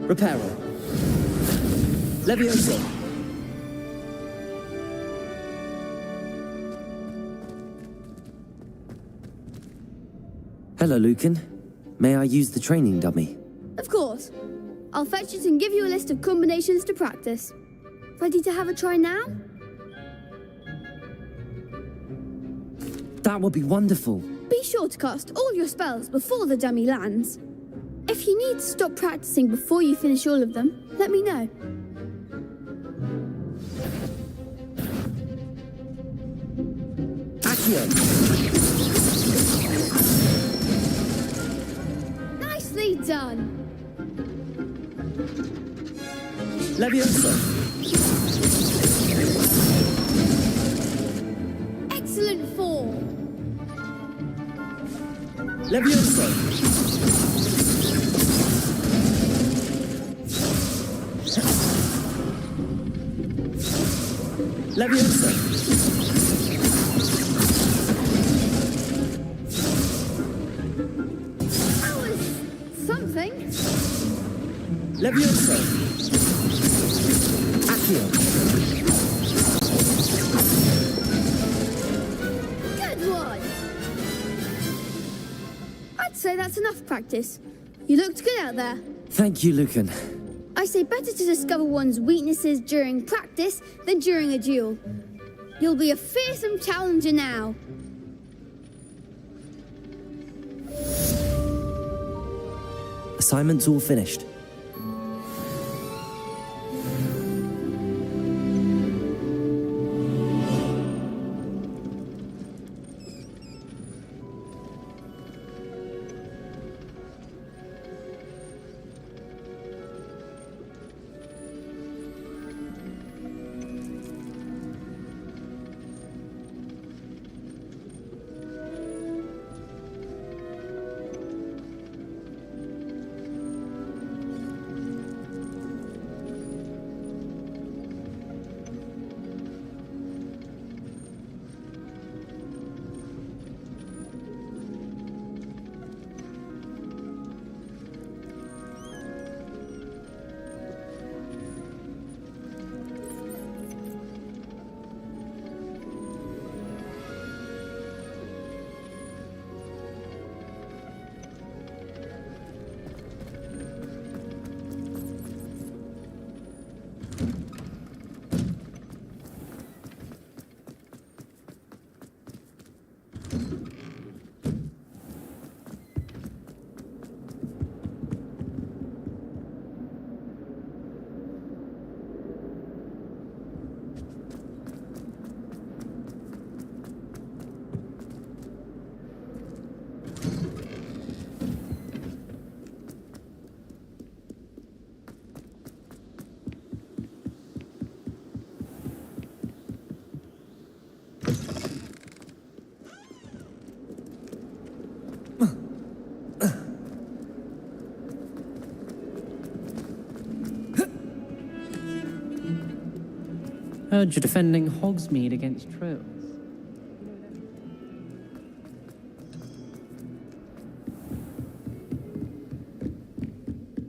Reparo. Levioso. Hello, Lucan. May I use the training dummy? Of course. I'll fetch it and give you a list of combinations to practice. Ready to have a try now? That would be wonderful. Be sure to cast all your spells before the dummy lands. If you need to stop practicing before you finish all of them, let me know. Accio. Nicely done. Levioso. Excellent form. Levioso. Levioso. That was something. Levioso. Accio. Good one. I'd say that's enough practice. You looked good out there. Thank you, Lucan. I say better to discover one's weaknesses during practice than during a duel. You'll be a fearsome challenger now. Assignment's all finished. Heard you're defending Hogsmeade against trolls.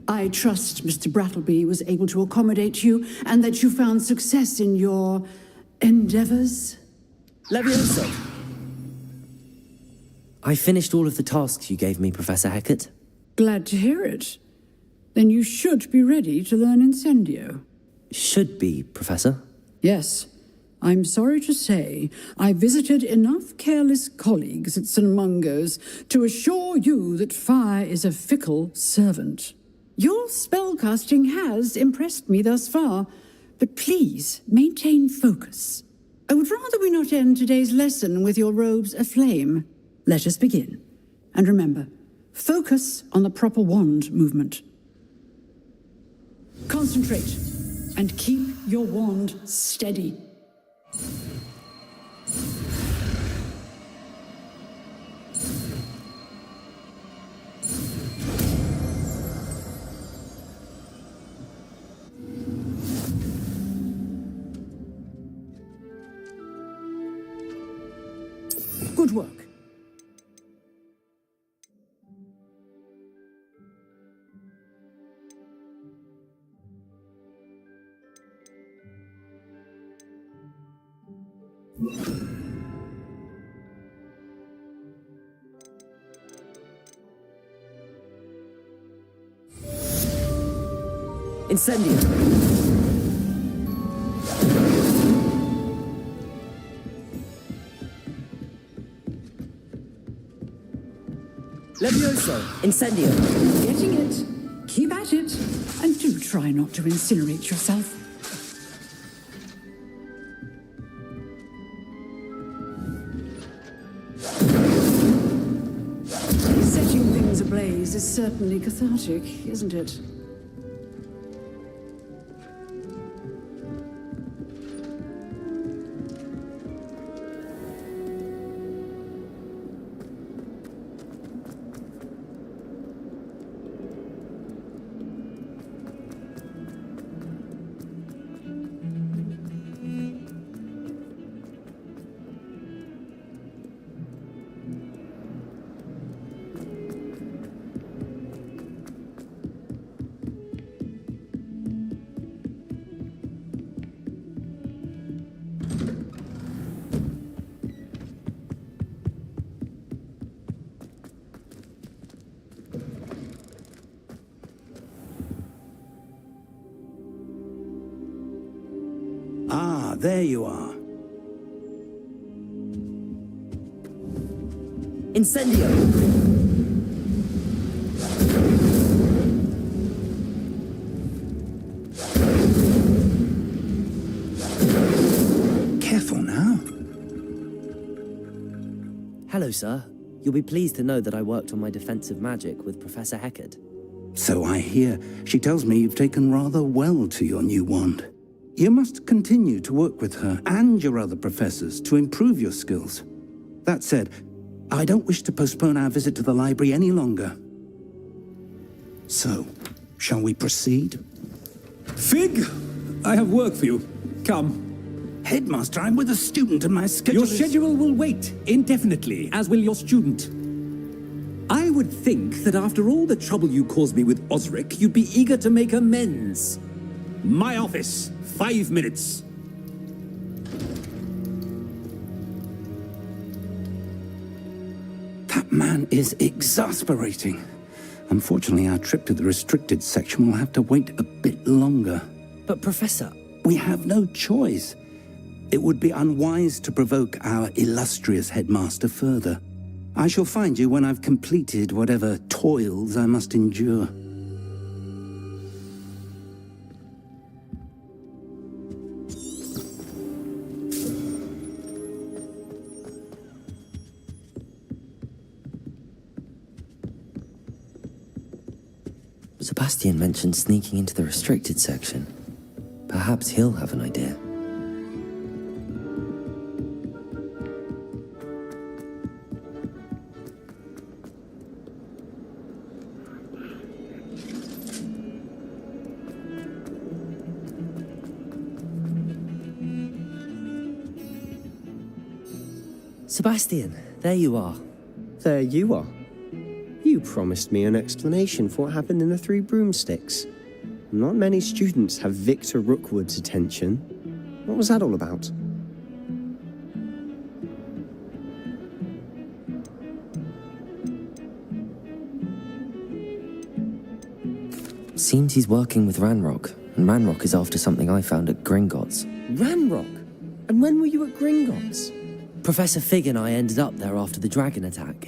I trust Mr. Brattleby was able to accommodate you and that you found success in your endeavors. Levioso. I finished all of the tasks you gave me, Professor Hecat. Glad to hear it. Then you should be ready to learn Incendio. Should be, Professor. Yes. I'm sorry to say, I visited enough careless colleagues at St. Mungo's to assure you that fire is a fickle servant. Your spellcasting has impressed me thus far, but please maintain focus. I would rather we not end today's lesson with your robes aflame. Let us begin. And remember, focus on the proper wand movement. Concentrate, and keep your wand steady. Good work. Incendio! Levioso! Incendio! Getting it. Keep at it. And do try not to incinerate yourself. Setting things ablaze is certainly cathartic, isn't it? Ah, there you are. Incendio! Careful now. Hello, sir. You'll be pleased to know that I worked on my defensive magic with Professor Heckard. So I hear. She tells me you've taken rather well to your new wand. You must continue to work with her and your other professors to improve your skills. That said, I don't wish to postpone our visit to the library any longer. So, shall we proceed? Fig, I have work for you. Come. Headmaster, I'm with a student and my schedule Your schedule will wait indefinitely, as will your student. I would think that after all the trouble you caused me with Osric, you'd be eager to make amends. My office, 5 minutes. That man is exasperating. Unfortunately, our trip to the restricted section will have to wait a bit longer. But, Professor... We have no choice. It would be unwise to provoke our illustrious headmaster further. I shall find you when I've completed whatever toils I must endure. Sebastian mentioned sneaking into the restricted section. Perhaps he'll have an idea. Sebastian, there you are. There you are. You promised me an explanation for what happened in the Three Broomsticks. Not many students have Victor Rookwood's attention. What was that all about? Seems he's working with Ranrock, and Ranrock is after something I found at Gringotts. Ranrock? And when were you at Gringotts? Professor Fig and I ended up there after the dragon attack.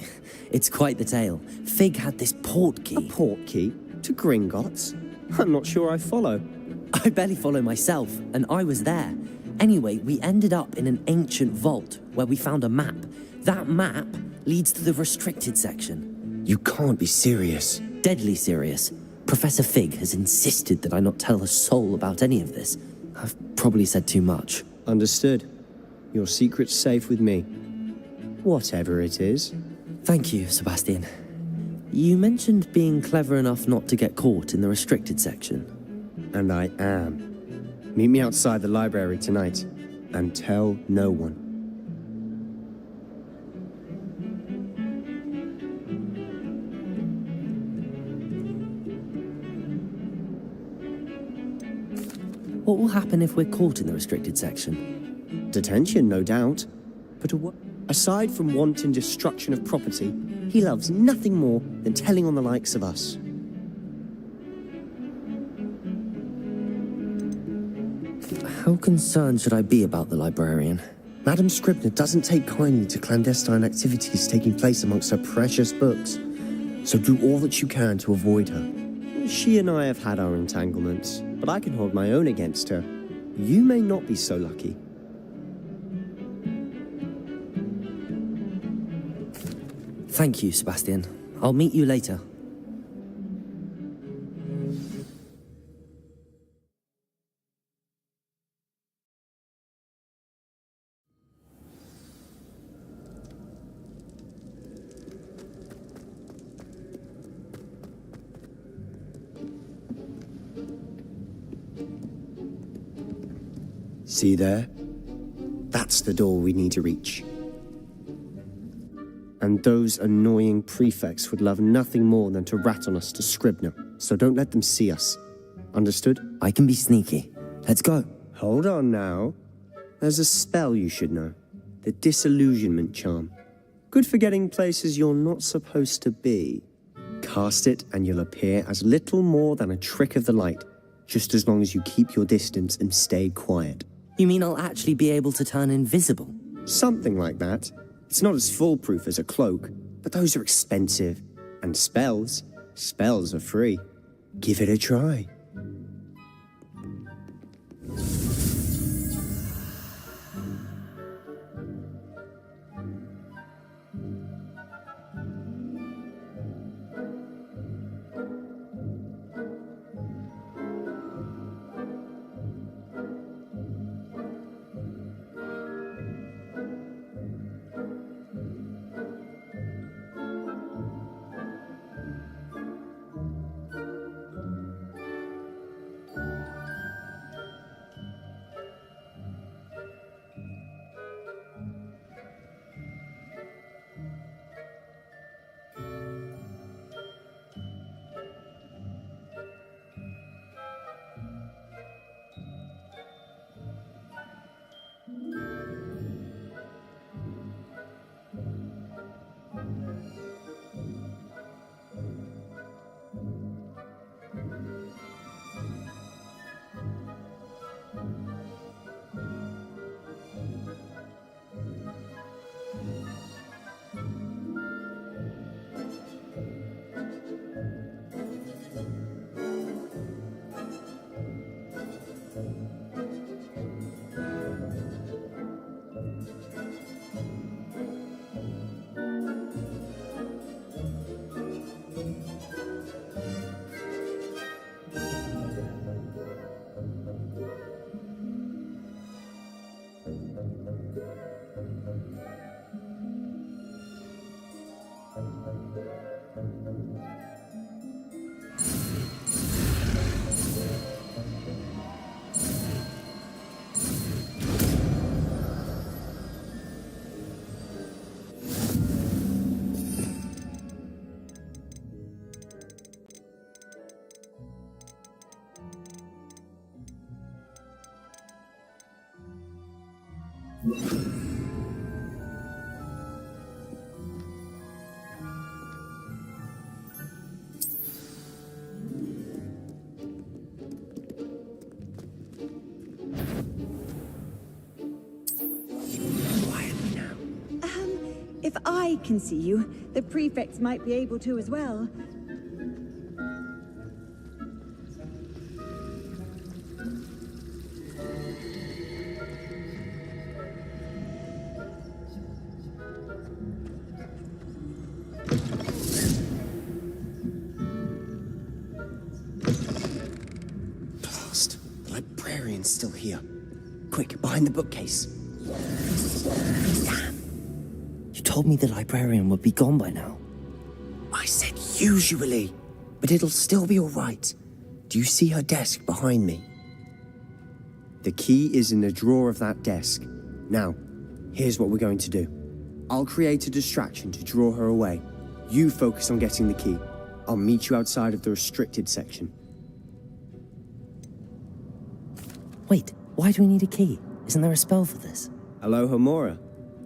It's quite the tale. Fig had this port key. A port key? To Gringotts? I'm not sure I follow. I barely follow myself, and I was there. Anyway, we ended up in an ancient vault where we found a map. That map leads to the restricted section. You can't be serious. Deadly serious. Professor Fig has insisted that I not tell a soul about any of this. I've probably said too much. Understood. Your secret's safe with me. Whatever it is. Thank you, Sebastian. You mentioned being clever enough not to get caught in the restricted section. And I am. Meet me outside the library tonight, and tell no one. What will happen if we're caught in the restricted section? Detention, no doubt. But aside from wanton destruction of property, he loves nothing more than telling on the likes of us. How concerned should I be about the librarian? Madam Scribner doesn't take kindly to clandestine activities taking place amongst her precious books, so do all that you can to avoid her. She and I have had our entanglements, but I can hold my own against her. You may not be so lucky. Thank you, Sebastian. I'll meet you later. See there? That's the door we need to reach. And those annoying prefects would love nothing more than to rat on us to Scribner, so don't let them see us. Understood? I can be sneaky. Let's go. Hold on now. There's a spell you should know. The disillusionment charm. Good for getting places you're not supposed to be. Cast it and you'll appear as little more than a trick of the light, just as long as you keep your distance and stay quiet. You mean I'll actually be able to turn invisible? Something like that. It's not as foolproof as a cloak, but those are expensive. And spells are free. Give it a try. If I can see you, the prefects might be able to as well. Blast! The librarian's still here. Quick, behind the bookcase. You told me the librarian would be gone by now. I said usually, but it'll still be all right. Do you see her desk behind me? The key is in the drawer of that desk. Now, here's what we're going to do. I'll create a distraction to draw her away. You focus on getting the key. I'll meet you outside of the restricted section. Wait, why do we need a key? Isn't there a spell for this? Alohomora.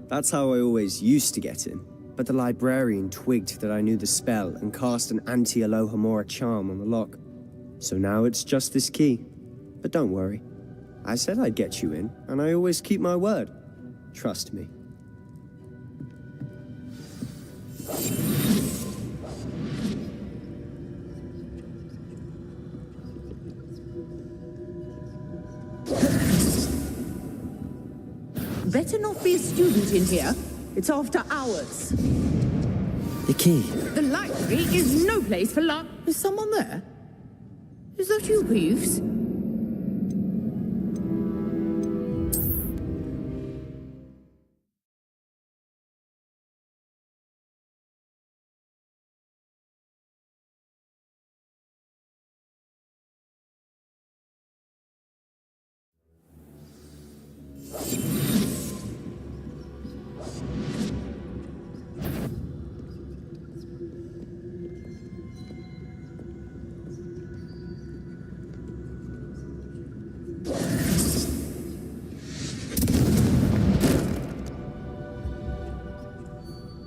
That's how I always used to get in. But the librarian twigged that I knew the spell and cast an anti-Alohomora charm on the lock. So now it's just this key. But don't worry. I said I'd get you in, and I always keep my word. Trust me. Better not be a student in here. It's after hours. The key. The library is no place for luck. Is someone there? Is that you, Peeves?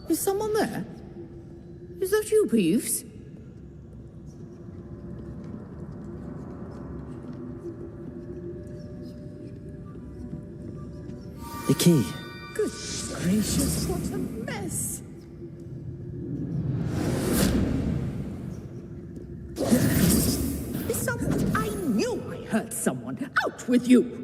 Is someone there? Is that you, Peeves? The key. Goodness gracious, what a mess! Is someone... I knew I heard someone! Out with you!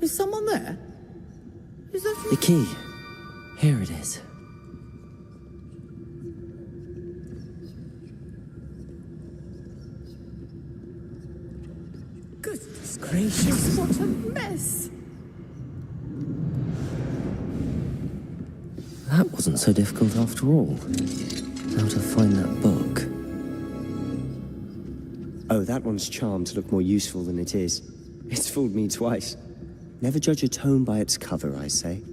Is someone there? Is that you? The key. Here it is. Goodness gracious, what a mess! That wasn't so difficult after all. How to find that book. Oh, that one's charmed to look more useful than it is. It's fooled me twice. Never judge a tome by its cover, I say.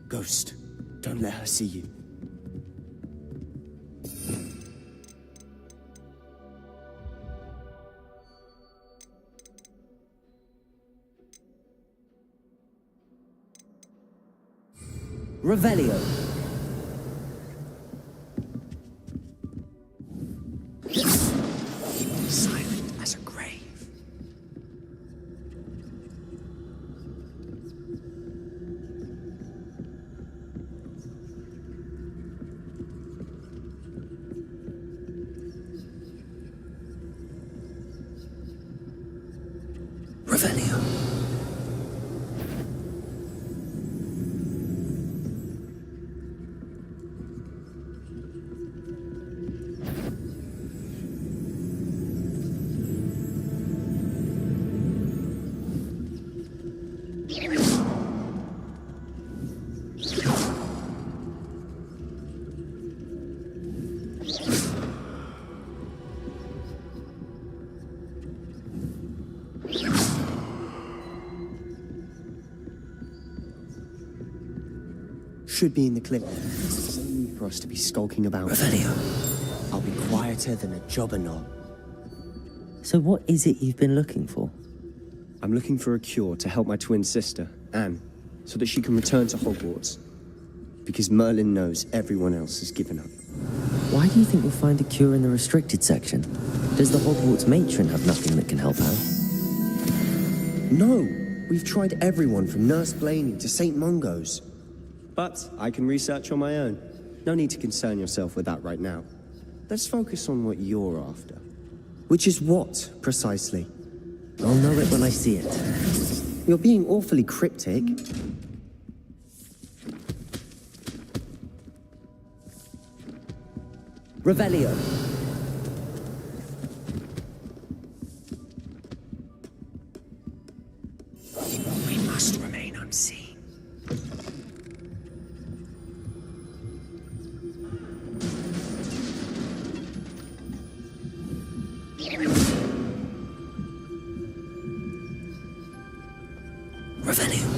Ghost, don't let her see you. Revelio. Silent as a grave. Revelio. Should be in the clip. There's no need for us to be skulking about. Revelio. I'll be quieter than a jobber knob. So what is it you've been looking for? I'm looking for a cure to help my twin sister, Anne, so that she can return to Hogwarts. Because Merlin knows everyone else has given up. Why do you think you'll find a cure in the restricted section? Does the Hogwarts matron have nothing that can help out? No, we've tried everyone from Nurse Blaney to St. Mungo's. But I can research on my own. No need to concern yourself with that right now. Let's focus on what you're after. Which is what, precisely? I'll know it when I see it. You're being awfully cryptic. Revelio. We must remain unseen. Revelio.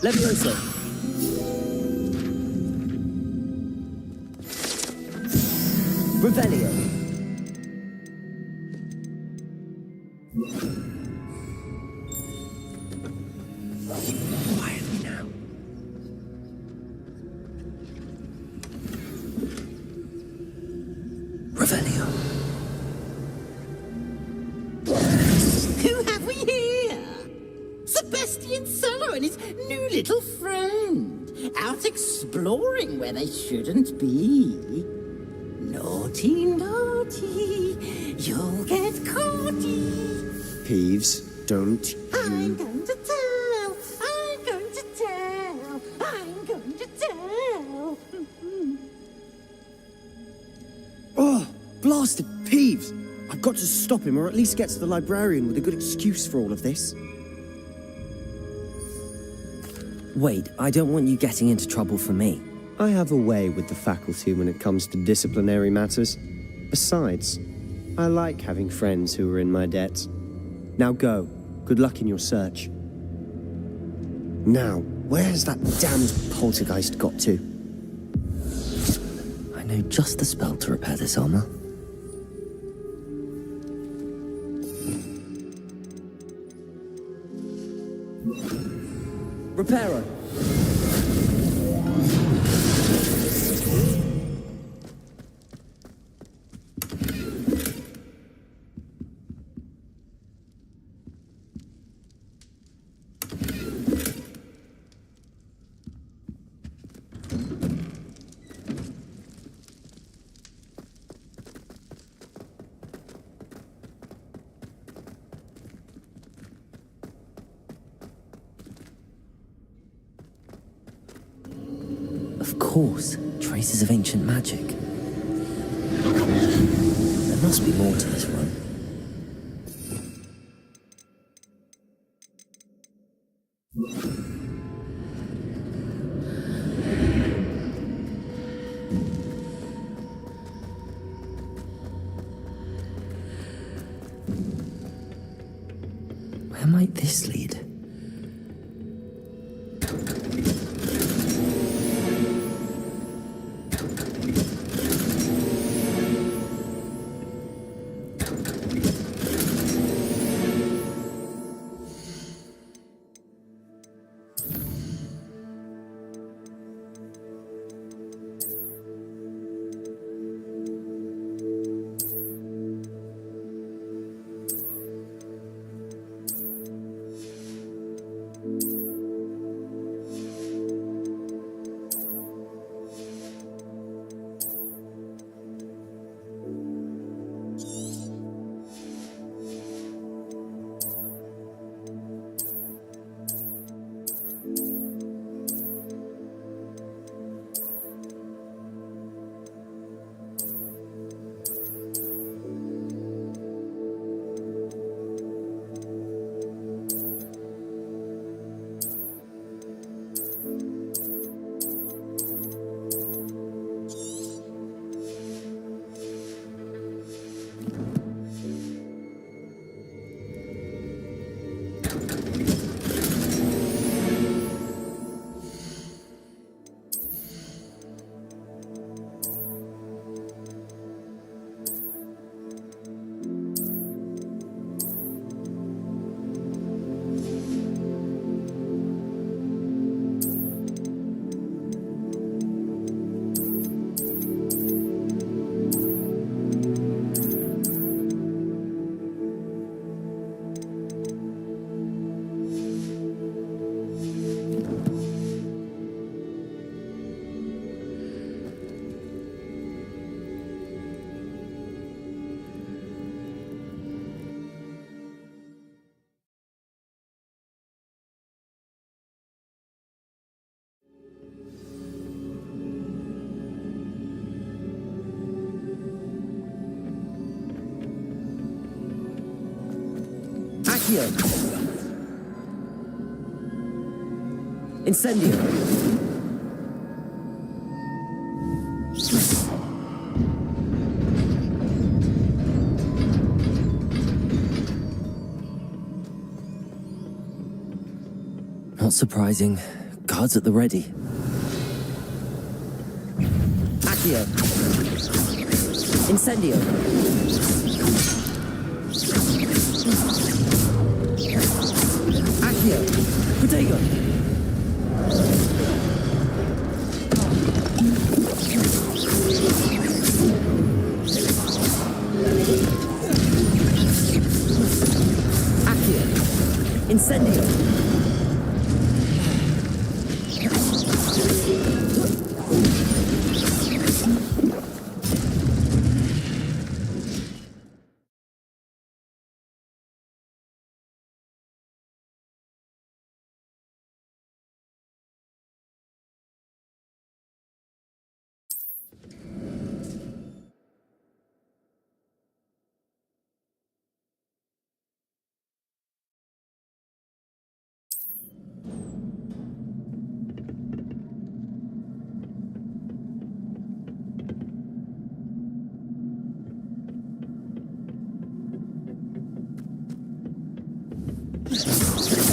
Levioso. Revelio. Quietly now. Revelio. Who have we here? Sebastian Solo and his new little friend, out exploring where they shouldn't be. Naughty, naughty, you'll get caughty. Peeves, don't I'm you... going to tell, I'm going to tell, I'm going to tell. Oh, blasted Peeves! I've got to stop him, or at least get to the librarian with a good excuse for all of this. Wait, I don't want you getting into trouble for me. I have a way with the faculty when it comes to disciplinary matters. Besides, I like having friends who are in my debt. Now go. Good luck in your search. Now, where's that damned poltergeist got to? I know just the spell to repair this armor. Reparo. Of course, traces of ancient magic. There must be more to this run. Where might this lead? Accio. Incendio. Not surprising. Guards at the ready. Accio. Incendio. Accio. Protego. Accio. Incendio.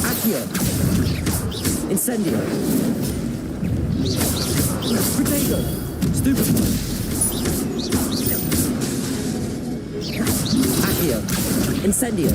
Accio. Incendio. Protego. Stupefy. Accio. Incendio.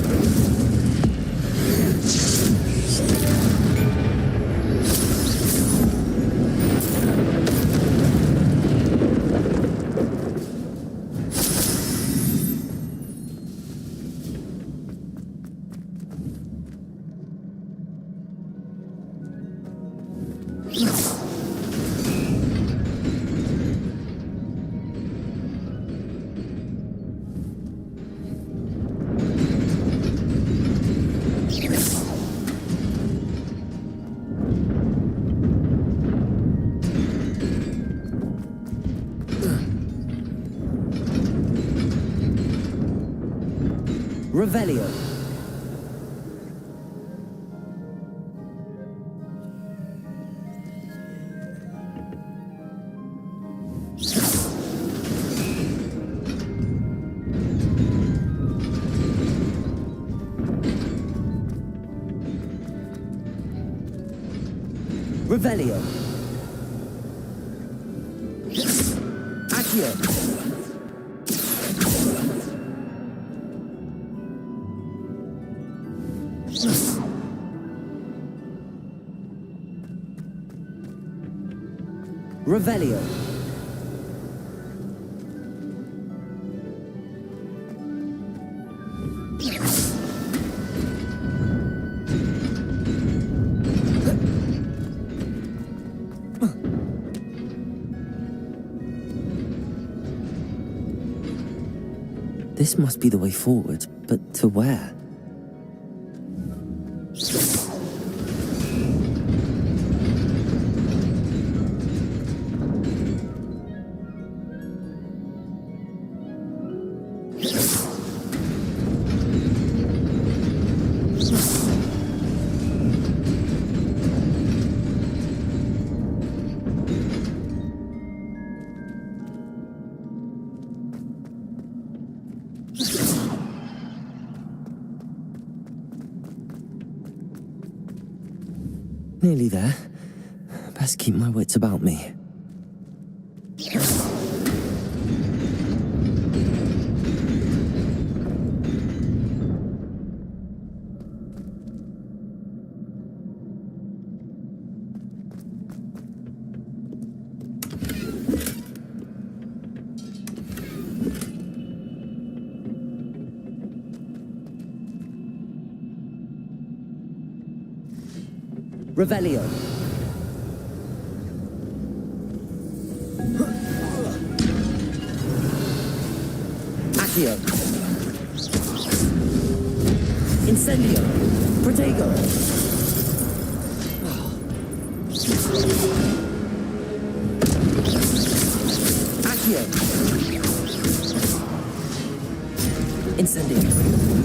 Revelio. Revelio. Accio. Revelio. This must be the way forward, but to where? Nearly there. Best keep my wits about me. Revelio. Accio. Incendio. Protego. Accio. Incendio.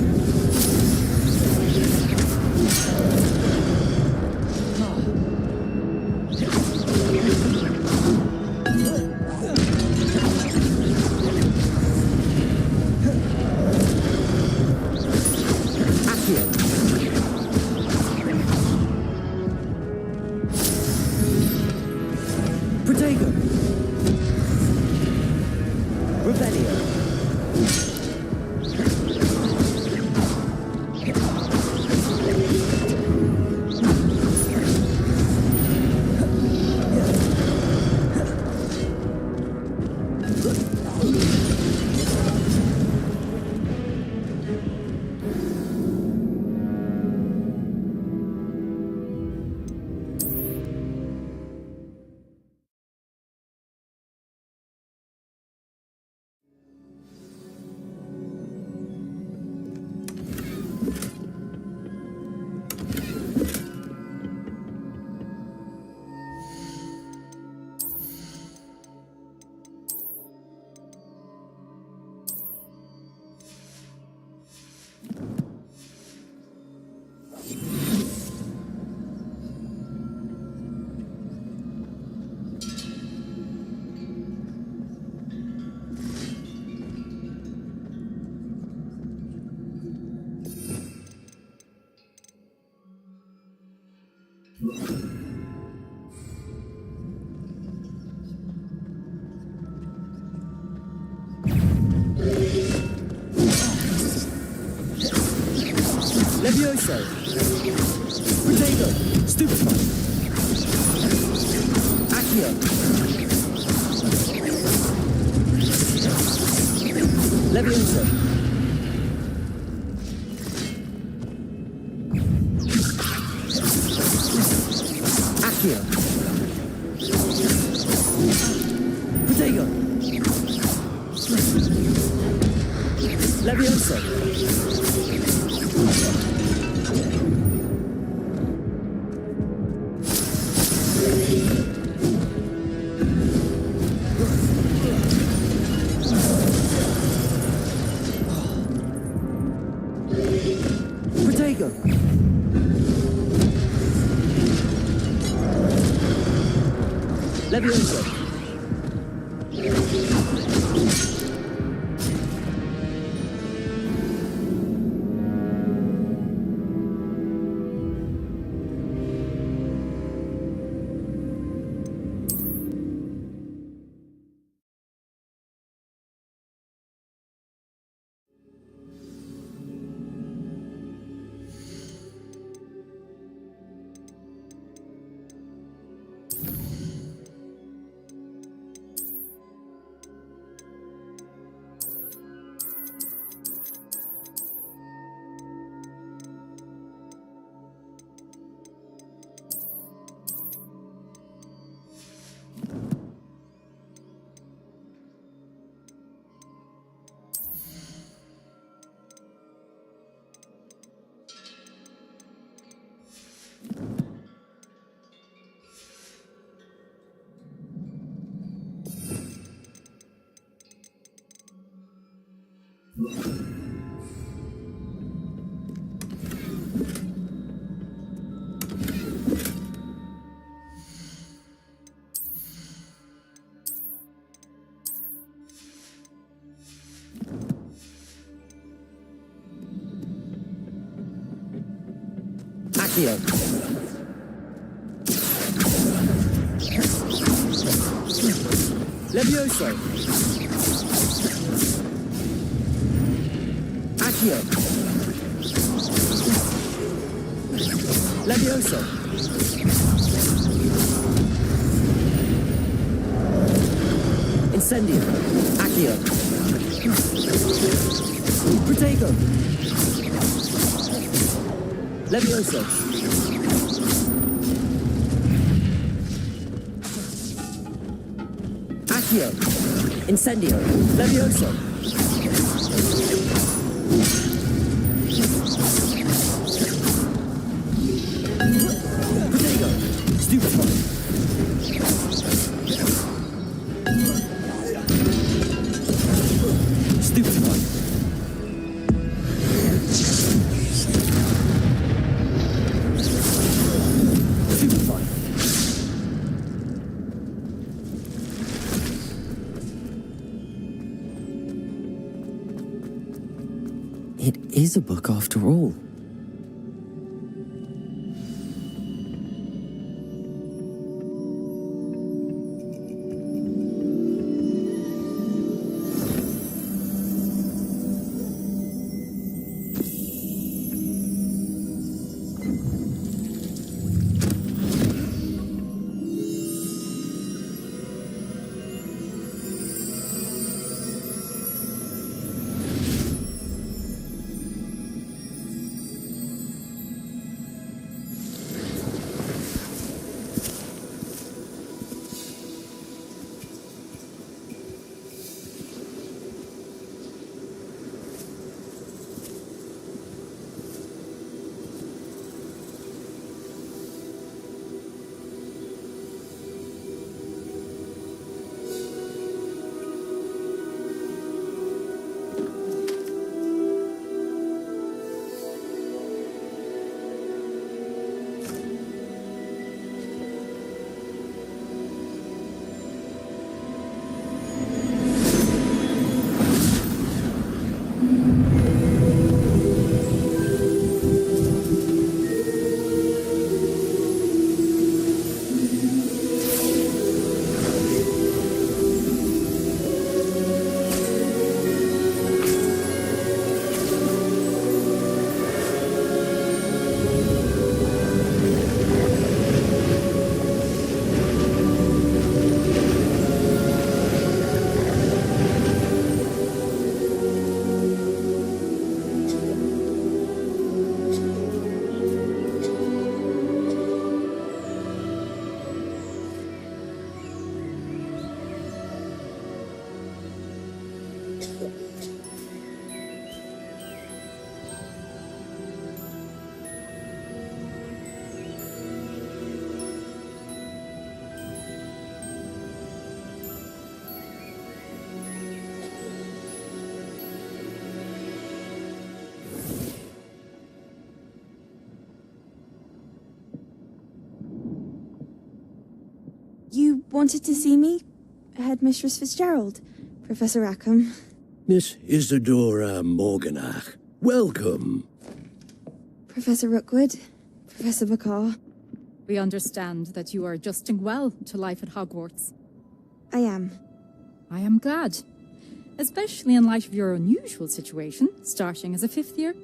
Levioso. Protego. Stupefy. Accio. Levioso. Accio. Protego. Levioso. Protego. Levioso. Accio. Levioso. Accio. Levioso. Incendio. Accio. Protego. Levioso. Accio. Incendio. Levioso. Protego. Stupefy. Stupefy. It is a book after all. wanted to see me? Headmistress Fitzgerald, Professor Rackham. Miss Isadora Morganach, welcome. Professor Rookwood, Professor Bakar. We understand that you are adjusting well to life at Hogwarts. I am. I am glad, especially in light of your unusual situation, starting as a 5th year.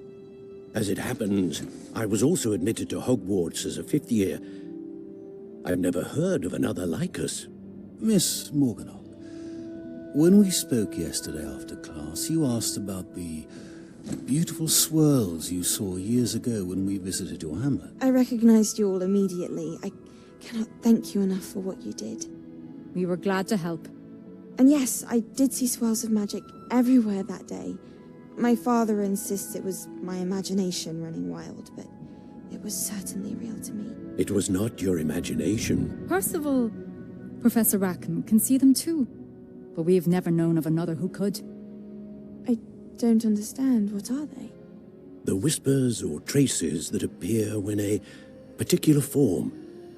As it happens, I was also admitted to Hogwarts as a 5th year. I've never heard of another like us. Miss Morganock, when we spoke yesterday after class, you asked about the beautiful swirls you saw years ago when we visited your hamlet. I recognized you all immediately. I cannot thank you enough for what you did. We were glad to help. And yes, I did see swirls of magic everywhere that day. My father insists it was my imagination running wild, but it was certainly real to me. It was not your imagination. Percival, Professor Rackham can see them too, but we have never known of another who could. I don't understand. What are they? The whispers or traces that appear when a particular form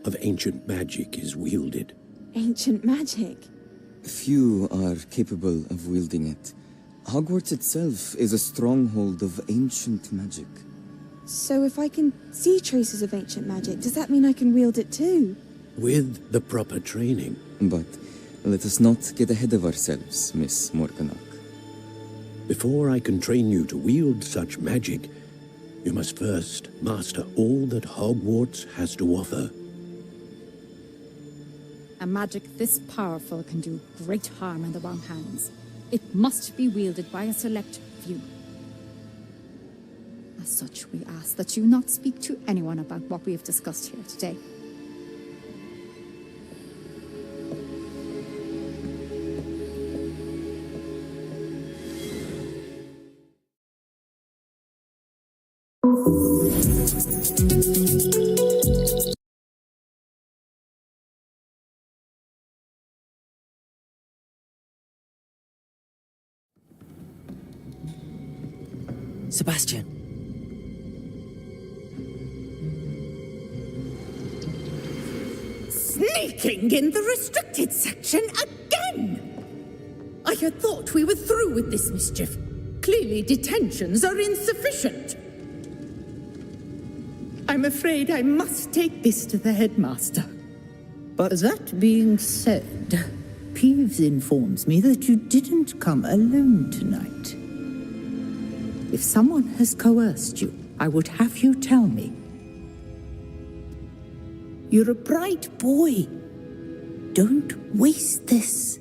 of ancient magic is wielded. Ancient magic? Few are capable of wielding it. Hogwarts itself is a stronghold of ancient magic. So if I can see traces of ancient magic, does that mean I can wield it too? With the proper training. But let us not get ahead of ourselves, Miss Morganock. Before I can train you to wield such magic, you must first master all that Hogwarts has to offer. A magic this powerful can do great harm in the wrong hands. It must be wielded by a select few. As such, we ask that you not speak to anyone about what we have discussed here today. Sebastian. Sneaking in the restricted section again! I had thought we were through with this mischief. Clearly detentions are insufficient. I'm afraid I must take this to the headmaster. But that being said, Peeves informs me that you didn't come alone tonight. If someone has coerced you, I would have you tell me. You're a bright boy. Don't waste this.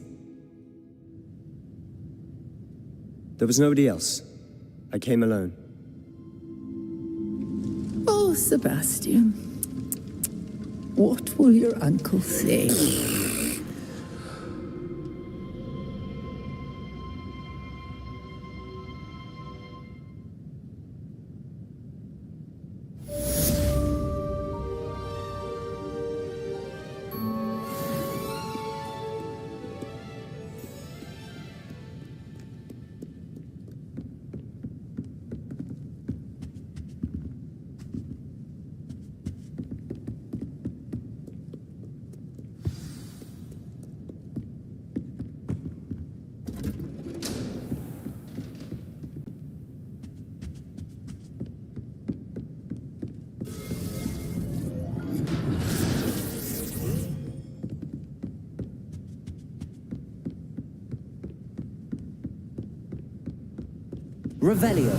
There was nobody else. I came alone. Oh, Sebastian. What will your uncle say? Revelio.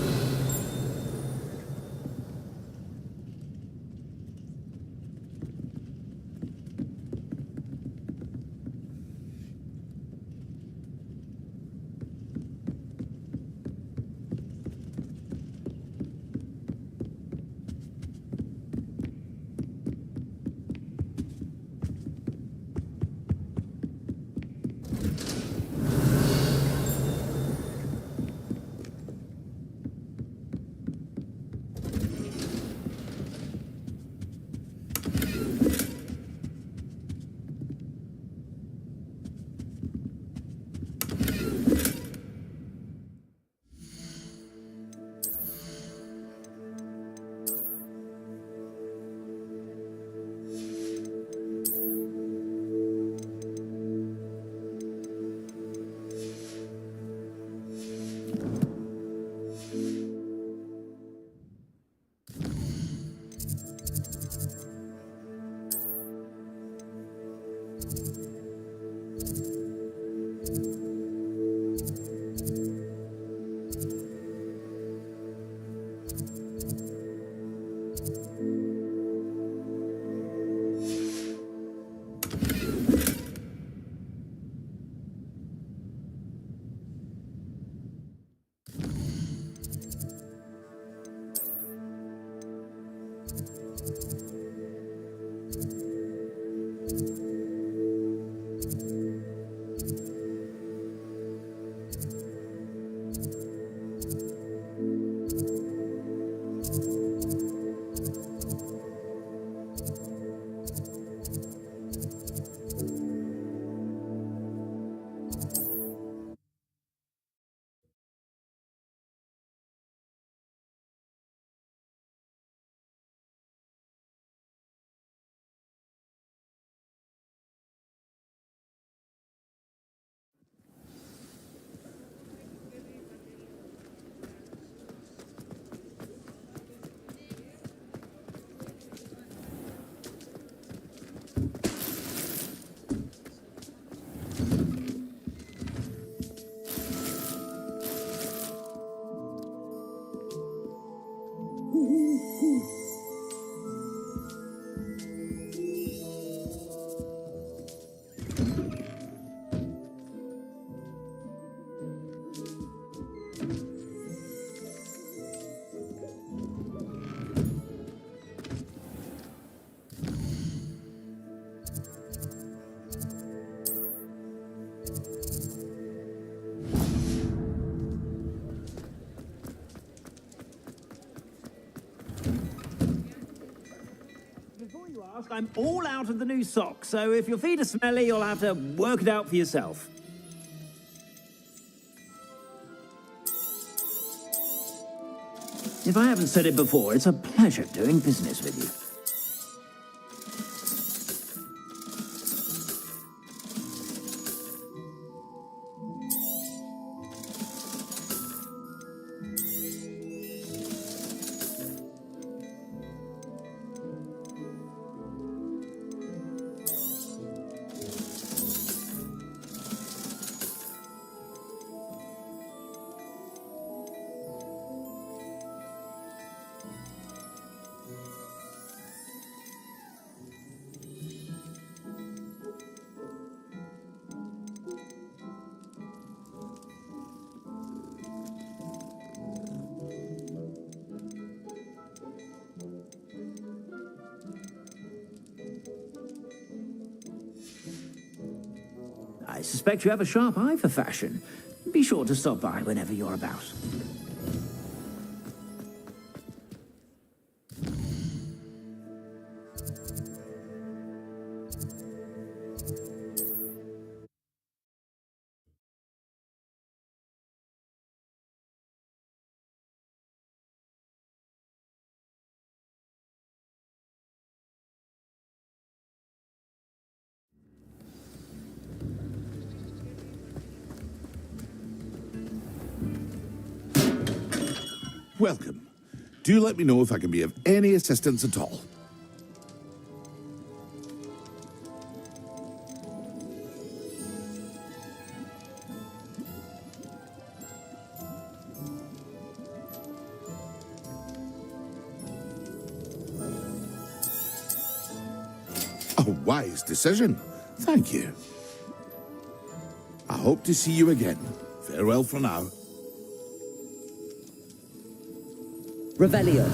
I'm all out of the new socks, so if your feet are smelly, you'll have to work it out for yourself. If I haven't said it before, it's a pleasure doing business with you. I suspect you have a sharp eye for fashion. Be sure to stop by whenever you're about. Welcome. Do let me know if I can be of any assistance at all. A wise decision. Thank you. I hope to see you again. Farewell for now. Revelio.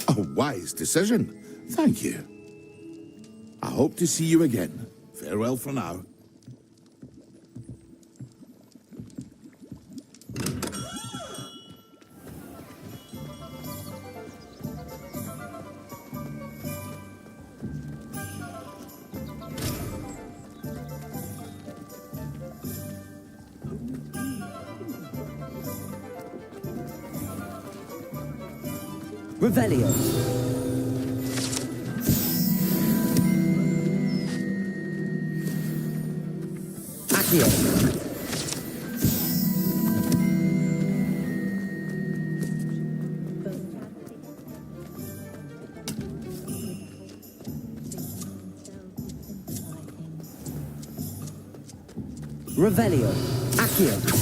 A wise decision. Thank you. I hope to see you again. Farewell for now. Revelio. Accio. Revelio. Accio.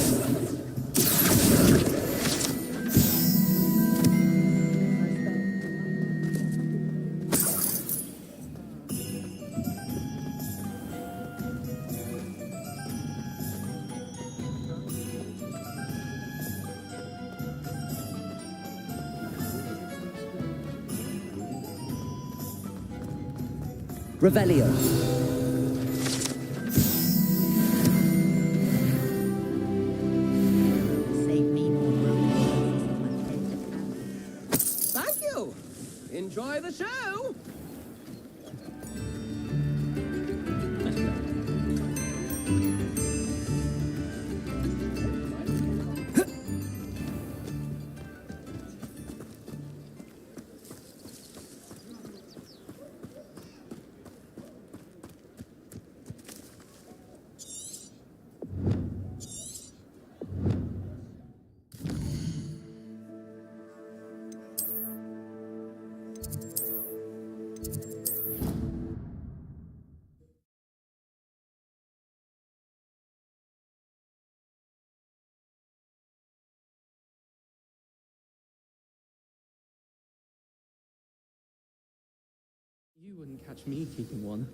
Revelio. Thank you. Enjoy the show. You wouldn't catch me keeping one.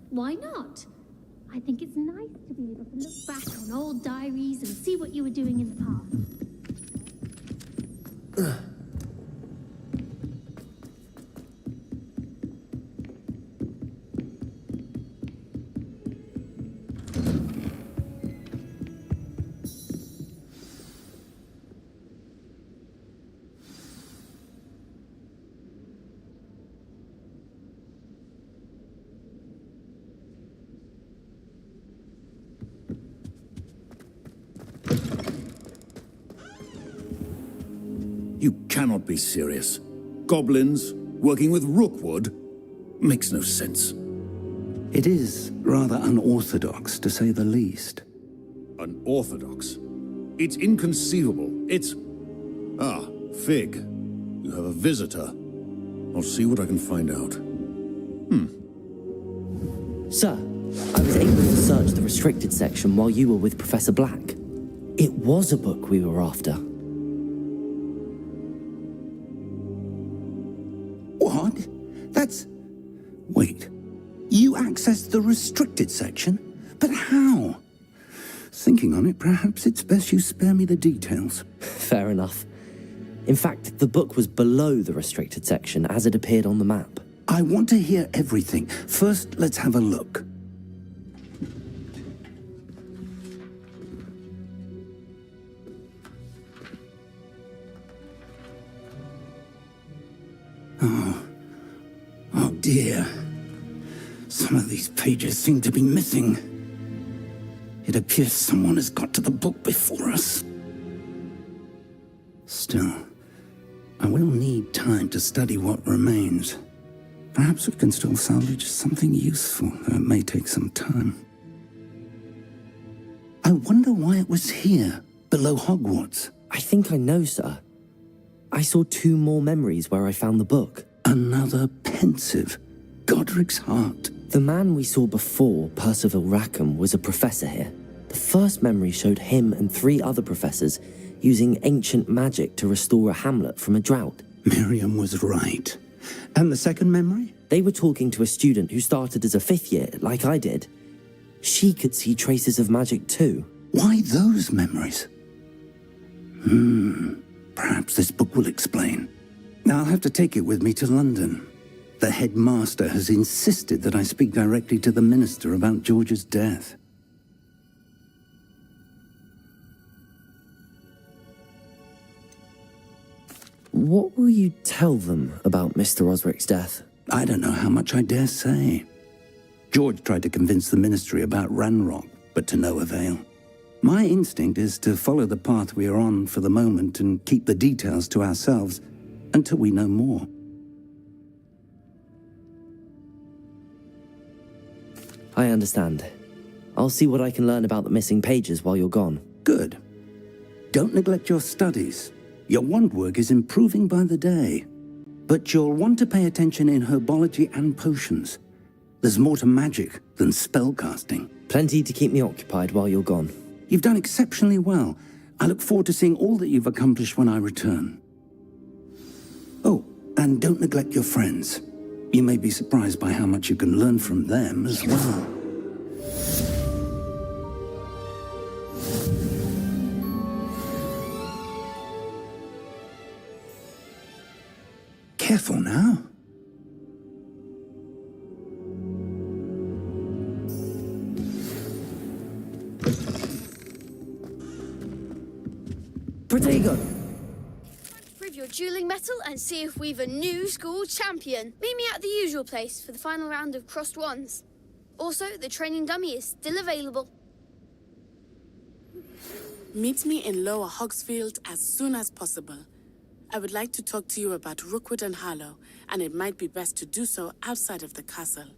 Why not? I think it's nice to be able to look back on old diaries and see what you were doing in the past. You cannot be serious. Goblins working with rookwood makes no sense. It is rather unorthodox, to say the least. Unorthodox? It's inconceivable. It's... Ah, Fig. You have a visitor. I'll see what I can find out. Sir, I was able to search the restricted section while you were with Professor Black. It was a book we were after. What? That's... Wait. You accessed the restricted section? But how? Thinking on it, perhaps it's best you spare me the details. Fair enough. In fact, the book was below the restricted section as it appeared on the map. I want to hear everything. First, let's have a look. Oh dear. Some of these pages seem to be missing. It appears someone has got to the book before us. Still, I will need time to study what remains. Perhaps we can still salvage something useful, though it may take some time. I wonder why it was here, below Hogwarts. I think I know, sir. I saw 2 more memories where I found the book. Another pensive. Godric's heart. The man we saw before, Percival Rackham, was a professor here. The first memory showed him and 3 other professors using ancient magic to restore a hamlet from a drought. Miriam was right. And the second memory? They were talking to a student who started as a 5th year, like I did. She could see traces of magic too. Why those memories? Perhaps this book will explain. I'll have to take it with me to London. The headmaster has insisted that I speak directly to the minister about George's death. What will you tell them about Mr. Osric's death? I don't know how much I dare say. George tried to convince the ministry about Ranrock, but to no avail. My instinct is to follow the path we are on for the moment and keep the details to ourselves until we know more. I understand. I'll see what I can learn about the missing pages while you're gone. Good. Don't neglect your studies. Your wand work is improving by the day. But you'll want to pay attention in herbology and potions. There's more to magic than spellcasting. Plenty to keep me occupied while you're gone. You've done exceptionally well. I look forward to seeing all that you've accomplished when I return. Oh, and don't neglect your friends. You may be surprised by how much you can learn from them as well. Careful now. of dueling metal and see if we've a new school champion. Meet me at the usual place for the final round of crossed wands. Also, the training dummy is still available. Meet me in Lower Hogsfield as soon as possible. I would like to talk to you about Rookwood and Harlow, and it might be best to do so outside of the castle.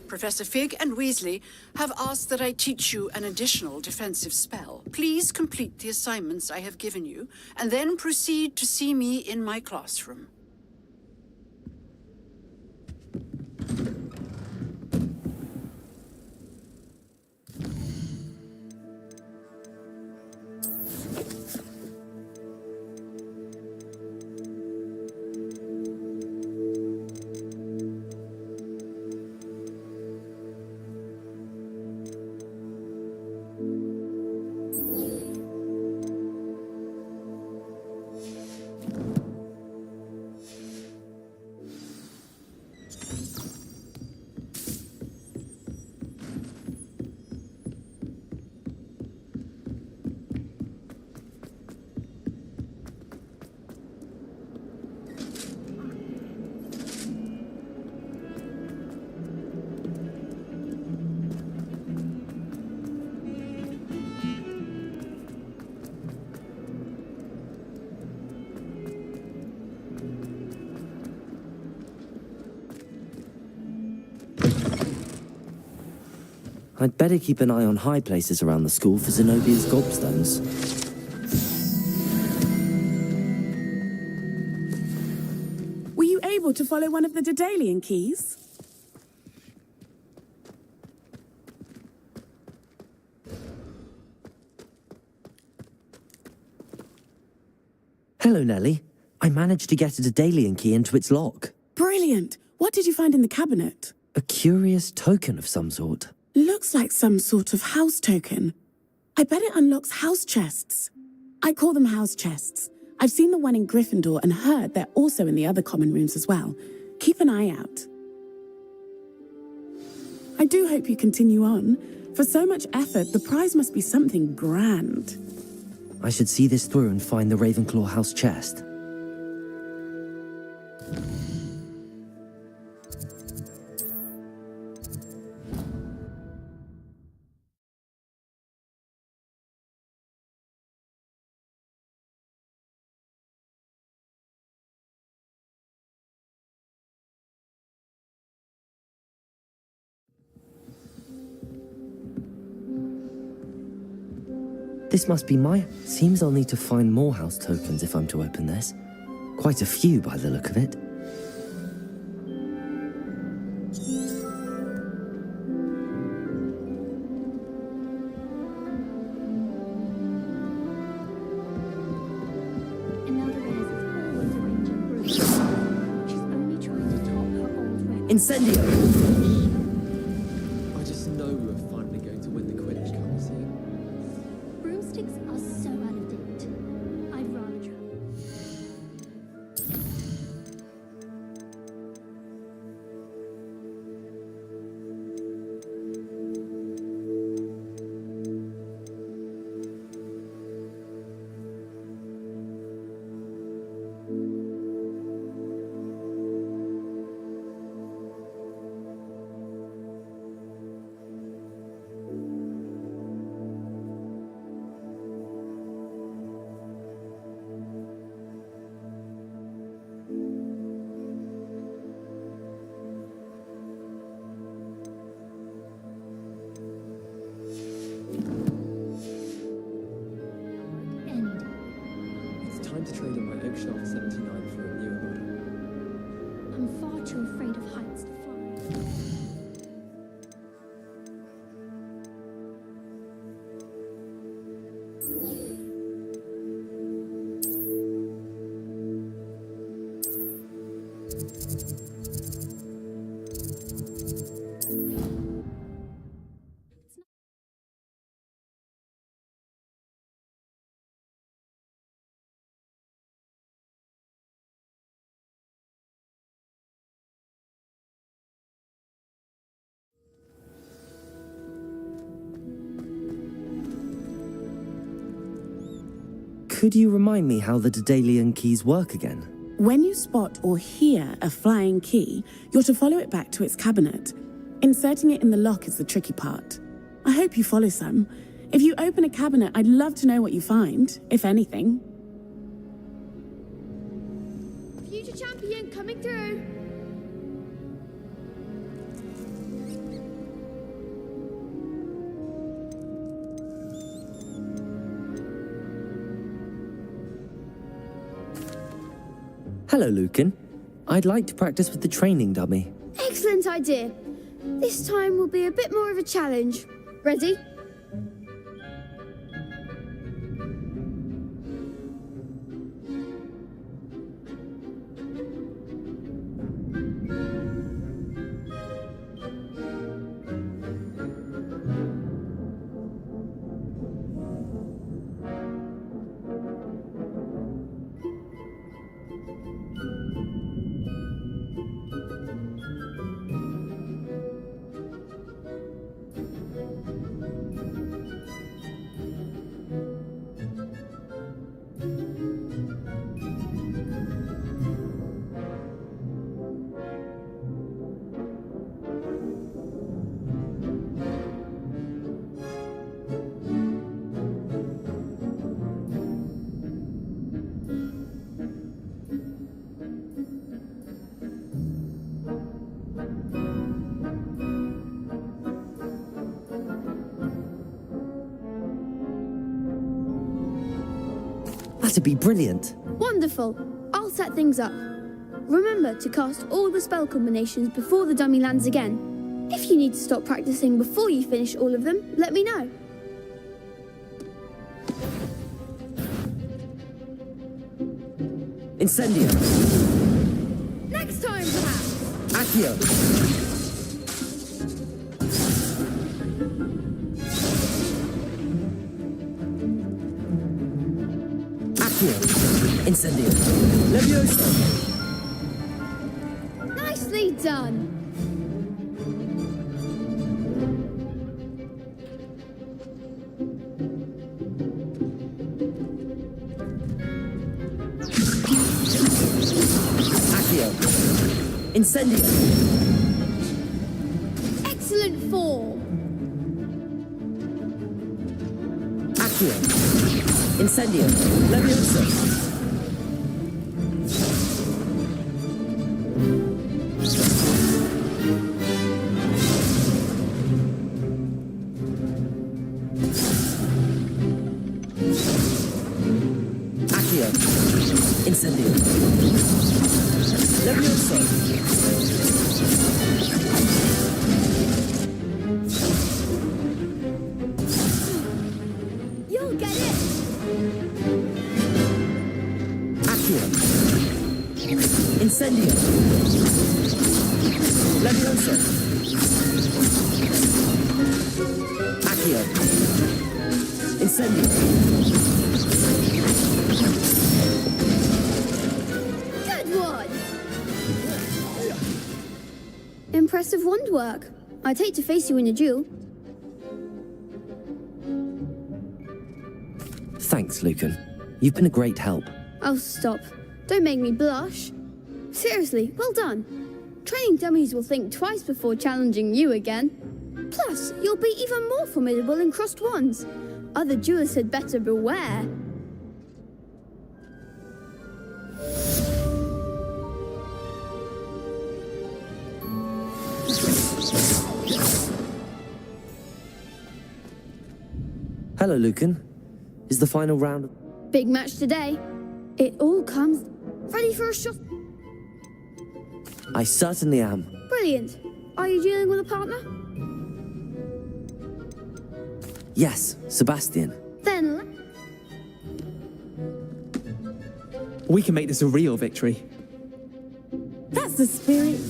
Professor Fig and Weasley have asked that I teach you an additional defensive spell. Please complete the assignments I have given you, and then proceed to see me in my classroom. I'd better keep an eye on high places around the school for Zenobia's gobstones. Were you able to follow one of the Daedalian keys? Hello, Nellie. I managed to get a Daedalian key into its lock. Brilliant! What did you find in the cabinet? A curious token of some sort. Looks like some sort of house token. I bet it unlocks house chests. I call them house chests. I've seen the one in Gryffindor and heard they're also in the other common rooms as well. Keep an eye out. I do hope you continue on. For so much effort, the prize must be something grand. I should see this through and find the Ravenclaw house chest. This must be Seems I'll need to find more house tokens if I'm to open this. Quite a few by the look of it. Incendio! I just know we were finally going to win the Quidditch Cup this year. Broomsticks are so out of date. I'd rather travel. Time to trade in my Oakshot 79 for a newer model. I'm far too afraid of heights to fly. Could you remind me how the Daedalian keys work again? When you spot or hear a flying key, you're to follow it back to its cabinet. Inserting it in the lock is the tricky part. I hope you follow some. If you open a cabinet, I'd love to know what you find, if anything. Future champion coming through. Hello, Lucan. I'd like to practice with the training dummy. Excellent idea. This time will be a bit more of a challenge. Ready? That'd be brilliant. Wonderful. I'll set things up. Remember to cast all the spell combinations before the dummy lands again. If you need to stop practicing before you finish all of them, let me know. Incendio. Next time, perhaps. Accio. Incendio. Levioso. Nicely done. Accio. Incendio. Excellent form. Accio. Incendio. Levioso. Incendio. Levioso. You'll get it. Accio. Incendio. Levioso. Accio. Incendio. Impressive wand work. I'd hate to face you in a duel. Thanks, Lucan. You've been a great help. Oh, stop. Don't make me blush. Seriously, well done. Training dummies will think twice before challenging you again. Plus, you'll be even more formidable in crossed wands. Other duelists had better beware. Hello, Lucan. Is the final round... Big match today. It all comes... Ready for a shot? I certainly am. Brilliant. Are you dealing with a partner? Yes, Sebastian. Then... We can make this a real victory. That's the spirit.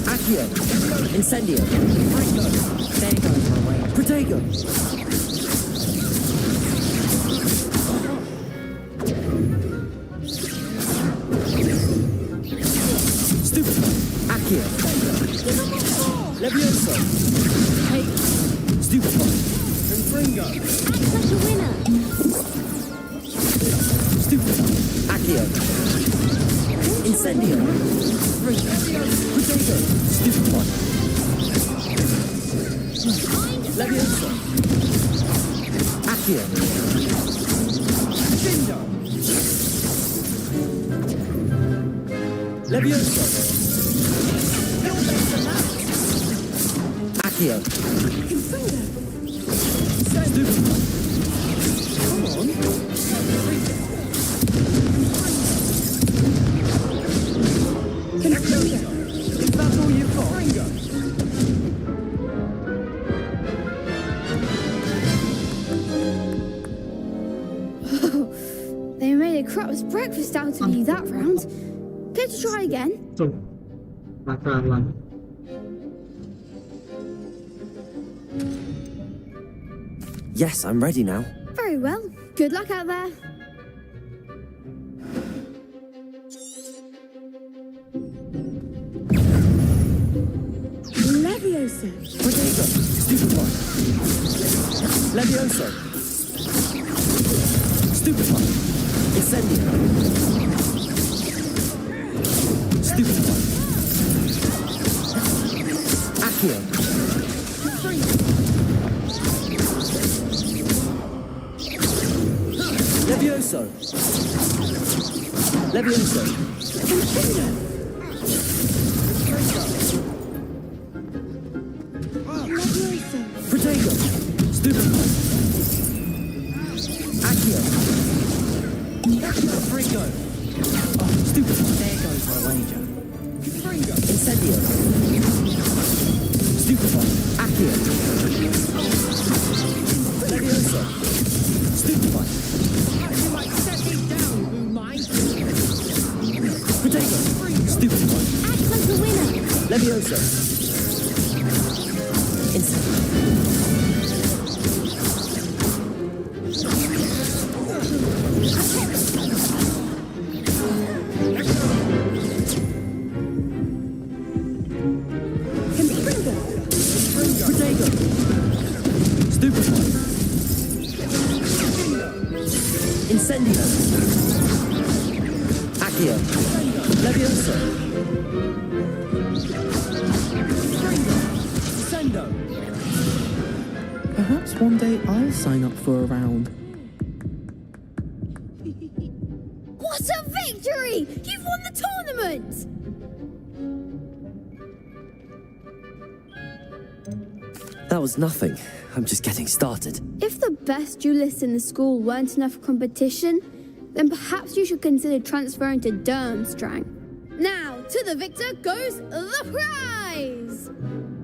Accio. Incendio. Protego. Levioso! Hey! Stupefy! Confringo! Act like a winner! Stupefy! Accio! Incendio! Potato! Stupefy! Levioso! Accio! Cindo! Levioso! Accio! Stupefy! Come on! Is that all you've got? They made a crap's breakfast out of you that round. Care to try again? Yes, I'm ready now. Very well. Good luck out there. Leviosa. Potato! Stupefy! Levioso! Stupefy! Incendio! Stupefy! Accio! Levioso! Levioso! Potato! Stupefy! Accio! Fringo! Oh, stupefy! There goes my wager. Incendio! Stupefy! Accio! Levioso! Stupefy! You might set me down, who might? Potato! Stupefy! Act like a winner! Levioso! Incendio! Potato! Stupefy! Incendio! Accio! Levioso! Sendo! Perhaps one day I'll sign up for a round. What a victory! You've won the tournament! That was nothing. I'm just getting started. If the best duelists in the school weren't enough for competition, then perhaps you should consider transferring to Durmstrang. Now, to the victor goes the prize!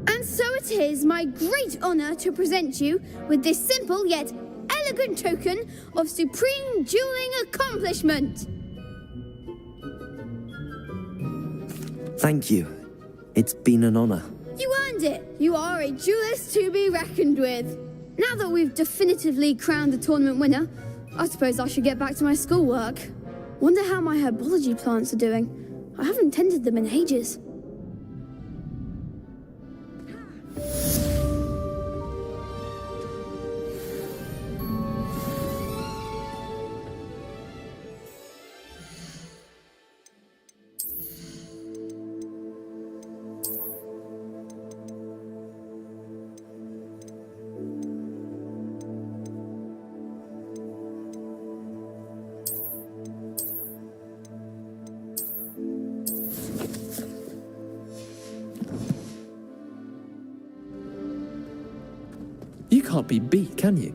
And so it is my great honour to present you with this simple yet elegant token of supreme dueling accomplishment. Thank you. It's been an honour. You earned it. You are a duelist to be reckoned with. Now that we've definitively crowned the tournament winner, I suppose I should get back to my schoolwork. Wonder how my herbology plants are doing. I haven't tended them in ages. You can't be beat, can you?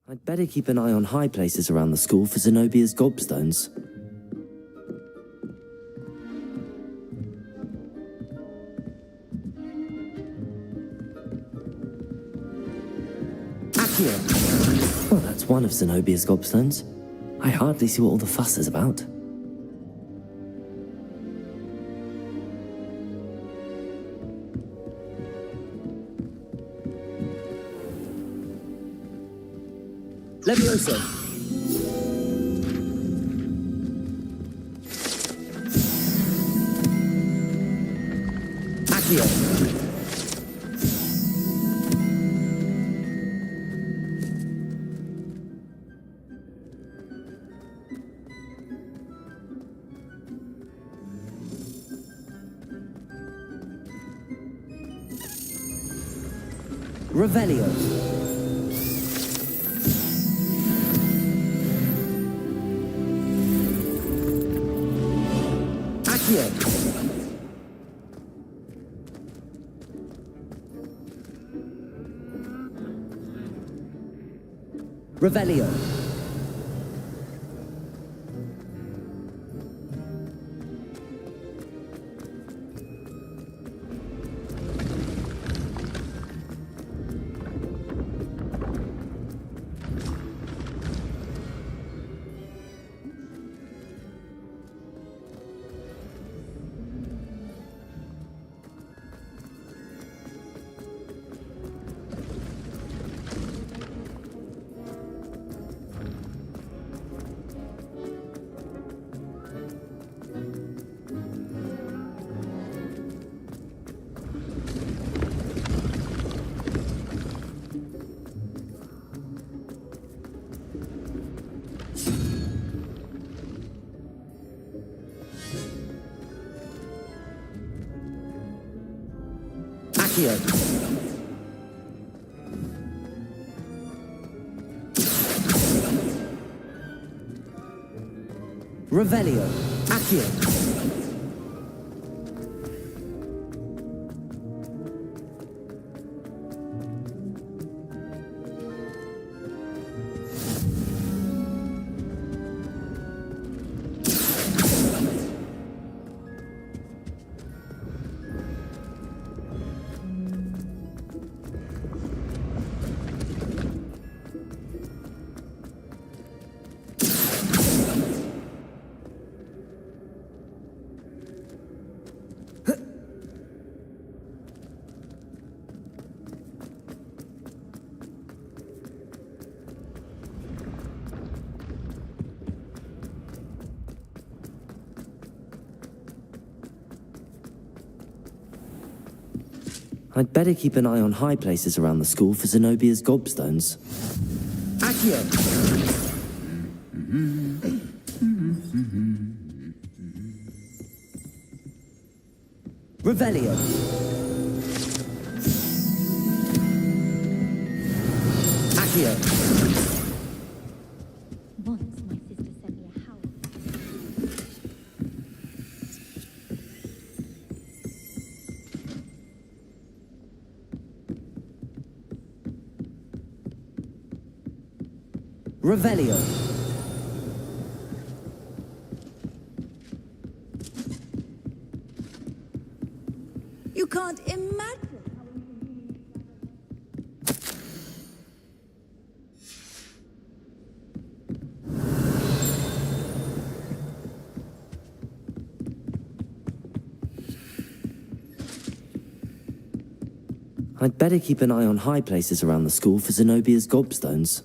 I'd better keep an eye on high places around the school for Zenobia's gobstones. Accio! Well, that's one of Zenobia's gobstones. I hardly see what all the fuss is about. Levioso! Accio! Revelio. Accio. Revelio. Accio. Revelio. Accio. I'd better keep an eye on high places around the school for Zenobia's gobstones. Accio! Revelio! Accio! Once my sister sent me a howl. Revelio. You can't imagine. I'd better keep an eye on high places around the school for Zenobia's gobstones.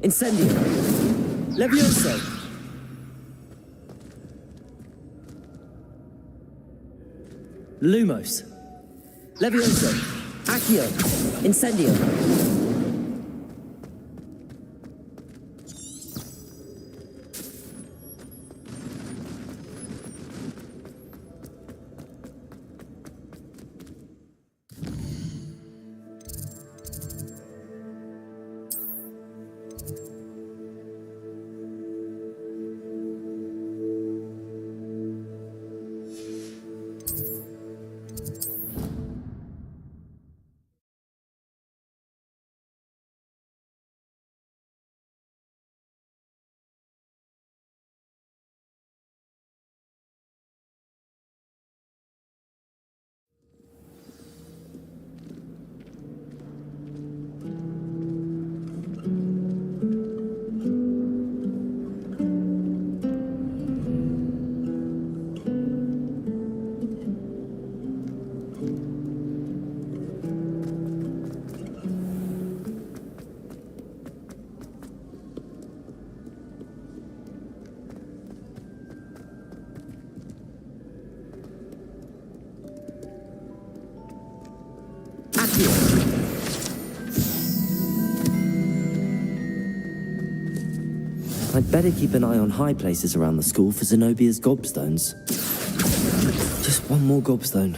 Incendio! Levioso! Lumos! Levioso! Accio! Incendio! I'd better keep an eye on high places around the school for Zenobia's gobstones. Just one more gobstone.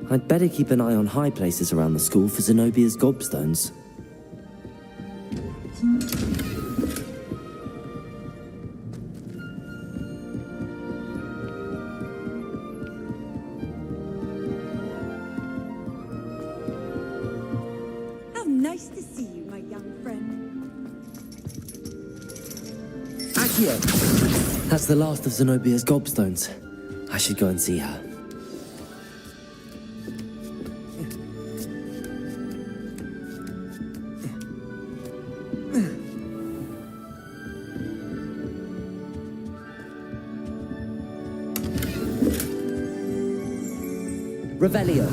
I'd better keep an eye on high places around the school for Zenobia's gobstones. How nice to see you, my young friend. Accio! That's the last of Zenobia's gobstones. I should go and see her. Revelio.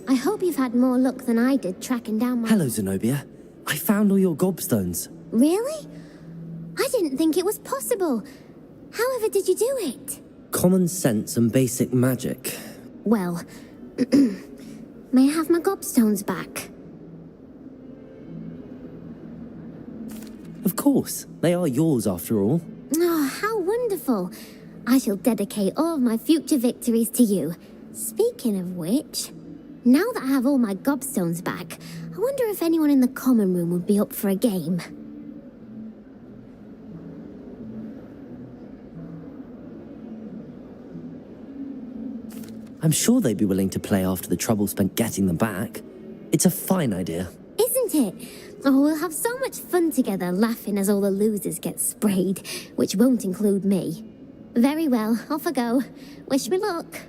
I hope you've had more luck than I did tracking down my... Hello, Zenobia. I found all your gobstones. Really? I didn't think it was possible. However did you do it? Common sense and basic magic. Well, may I have my gobstones back? Of course. They are yours after all. Oh, how wonderful. I shall dedicate all of my future victories to you. Speaking of which, now that I have all my gobstones back, I wonder if anyone in the common room would be up for a game. I'm sure they'd be willing to play after the trouble spent getting them back. It's a fine idea. Isn't it? Oh, we'll have so much fun together laughing as all the losers get sprayed, which won't include me. Very well, off I go. Wish me luck.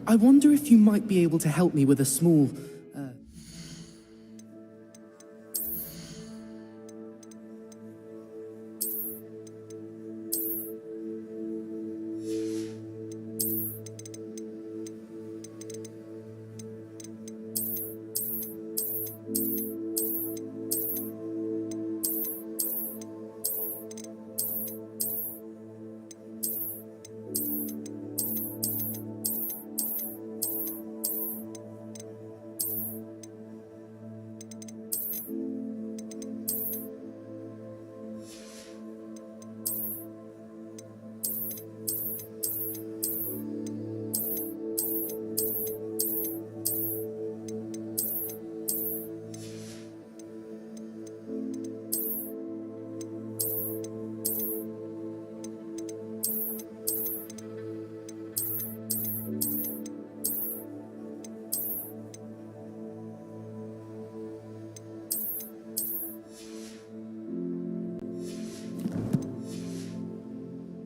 I wonder if you might be able to help me with a small...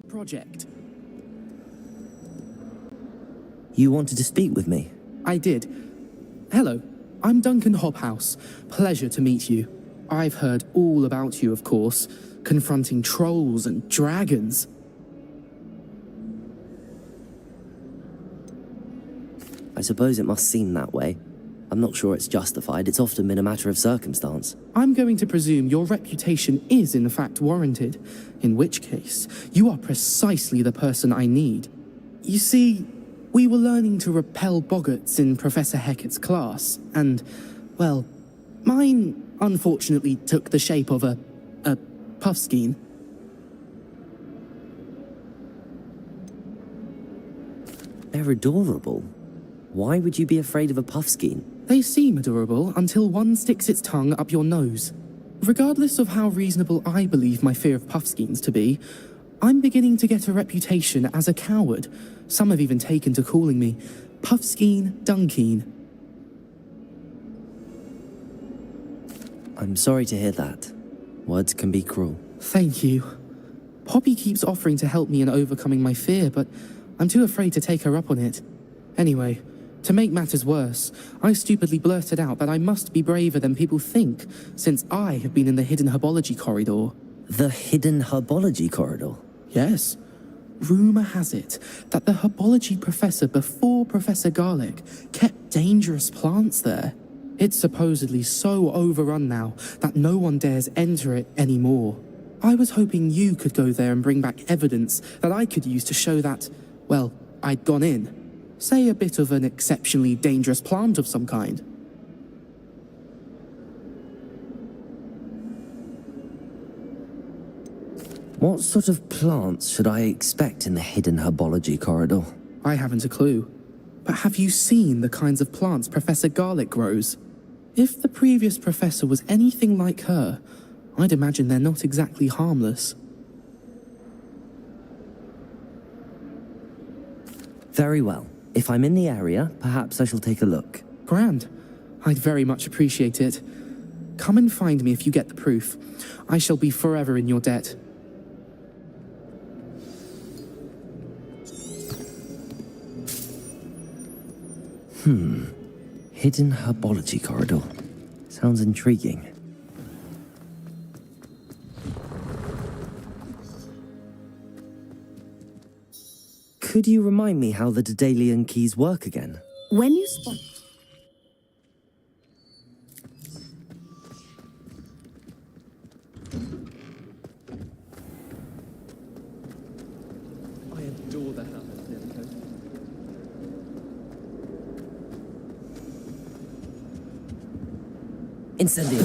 project. You wanted to speak with me? I did. Hello, I'm Duncan Hobhouse. Pleasure to meet you. I've heard all about you, of course, confronting trolls and dragons. I suppose it must seem that way. I'm not sure it's justified. It's often been a matter of circumstance. I'm going to presume your reputation is in fact warranted, in which case, you are precisely the person I need. You see, we were learning to repel boggarts in Professor Hecat's class, and, well, mine unfortunately took the shape of a puffskein. They're adorable. Why would you be afraid of a puffskein? They seem adorable until one sticks its tongue up your nose. Regardless of how reasonable I believe my fear of puffskeins to be, I'm beginning to get a reputation as a coward. Some have even taken to calling me Puffskein Dunkeen. I'm sorry to hear that. Words can be cruel. Thank you. Poppy keeps offering to help me in overcoming my fear, but I'm too afraid to take her up on it. Anyway, to make matters worse, I stupidly blurted out that I must be braver than people think, since I have been in the hidden herbology corridor. The hidden herbology corridor? Yes. Rumour has it that the herbology professor before Professor Garlic kept dangerous plants there. It's supposedly so overrun now that no one dares enter it anymore. I was hoping you could go there and bring back evidence that I could use to show that, well, I'd gone in. Say a bit of an exceptionally dangerous plant of some kind. What sort of plants should I expect in the hidden herbology corridor? I haven't a clue. But have you seen the kinds of plants Professor Garlic grows? If the previous professor was anything like her, I'd imagine they're not exactly harmless. Very well. If I'm in the area, perhaps I shall take a look. Grand. I'd very much appreciate it. Come and find me if you get the proof. I shall be forever in your debt. Hidden herbology corridor. Sounds intriguing. Could you remind me how the Daedalian keys work again? When you spot... I adore the house. Incendio.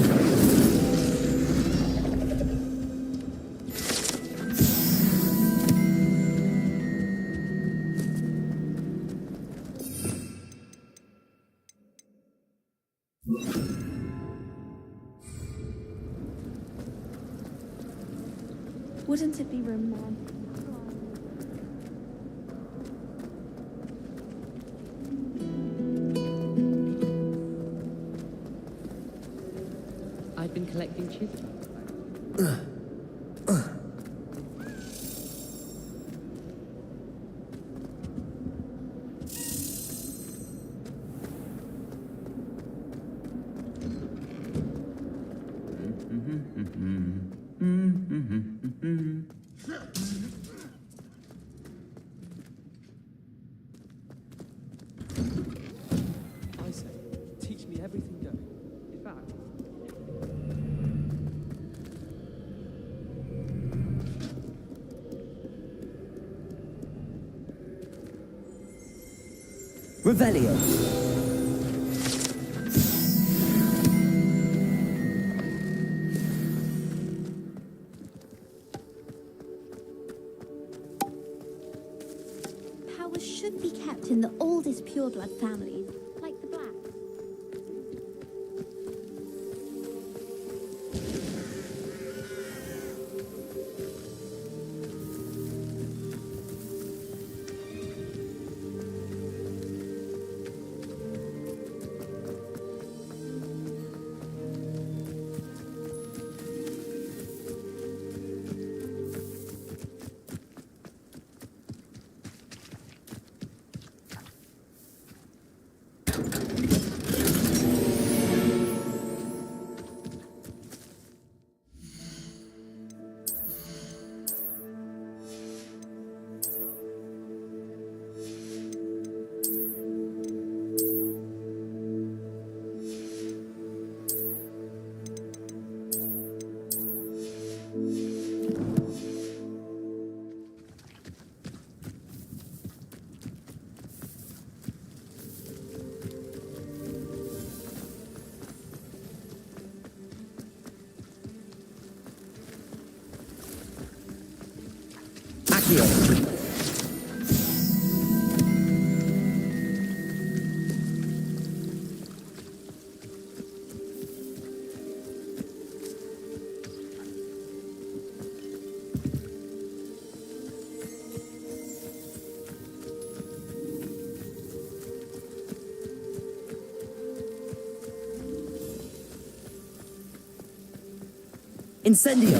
Wouldn't it be romantic? I've been collecting chisels. everything going. In fact, Revelio. Powers should be kept in the oldest pureblood families, like the Black. Incendio.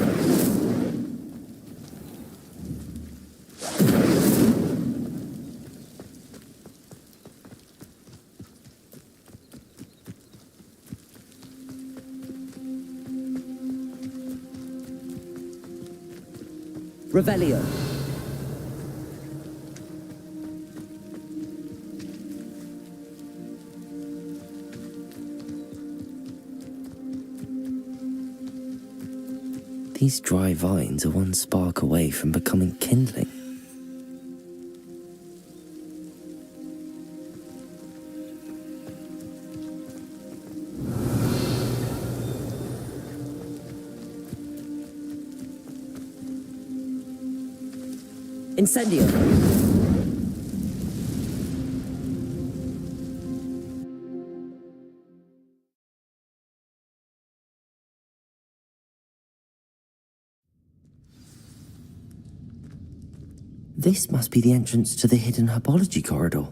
Revelio. These dry vines are one spark away from becoming kindling. Incendio. This must be the entrance to the hidden herbology corridor.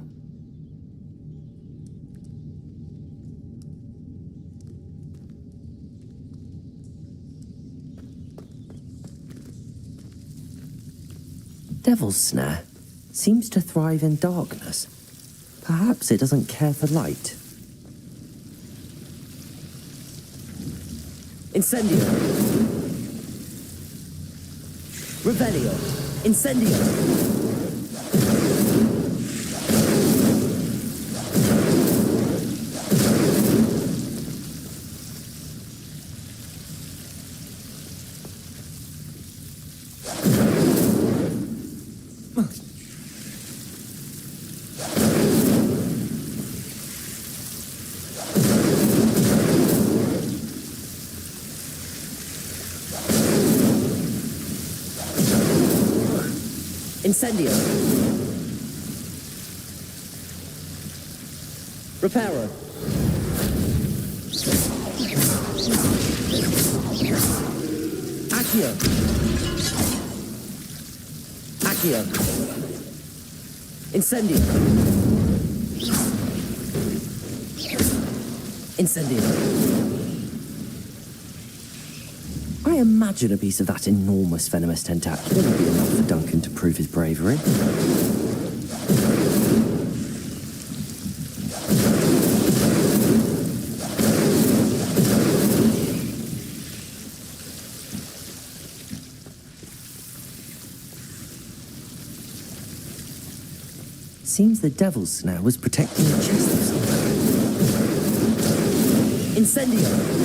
Devil's Snare seems to thrive in darkness. Perhaps it doesn't care for light. Incendio. Revelio. Incendio. Incendio. Reparo. Accio. Accio. Incendio. Incendio. I imagine a piece of that enormous venomous tentacle would be enough for Duncan to prove his bravery. Seems the Devil's Snare was protecting the chest of something. Incendio!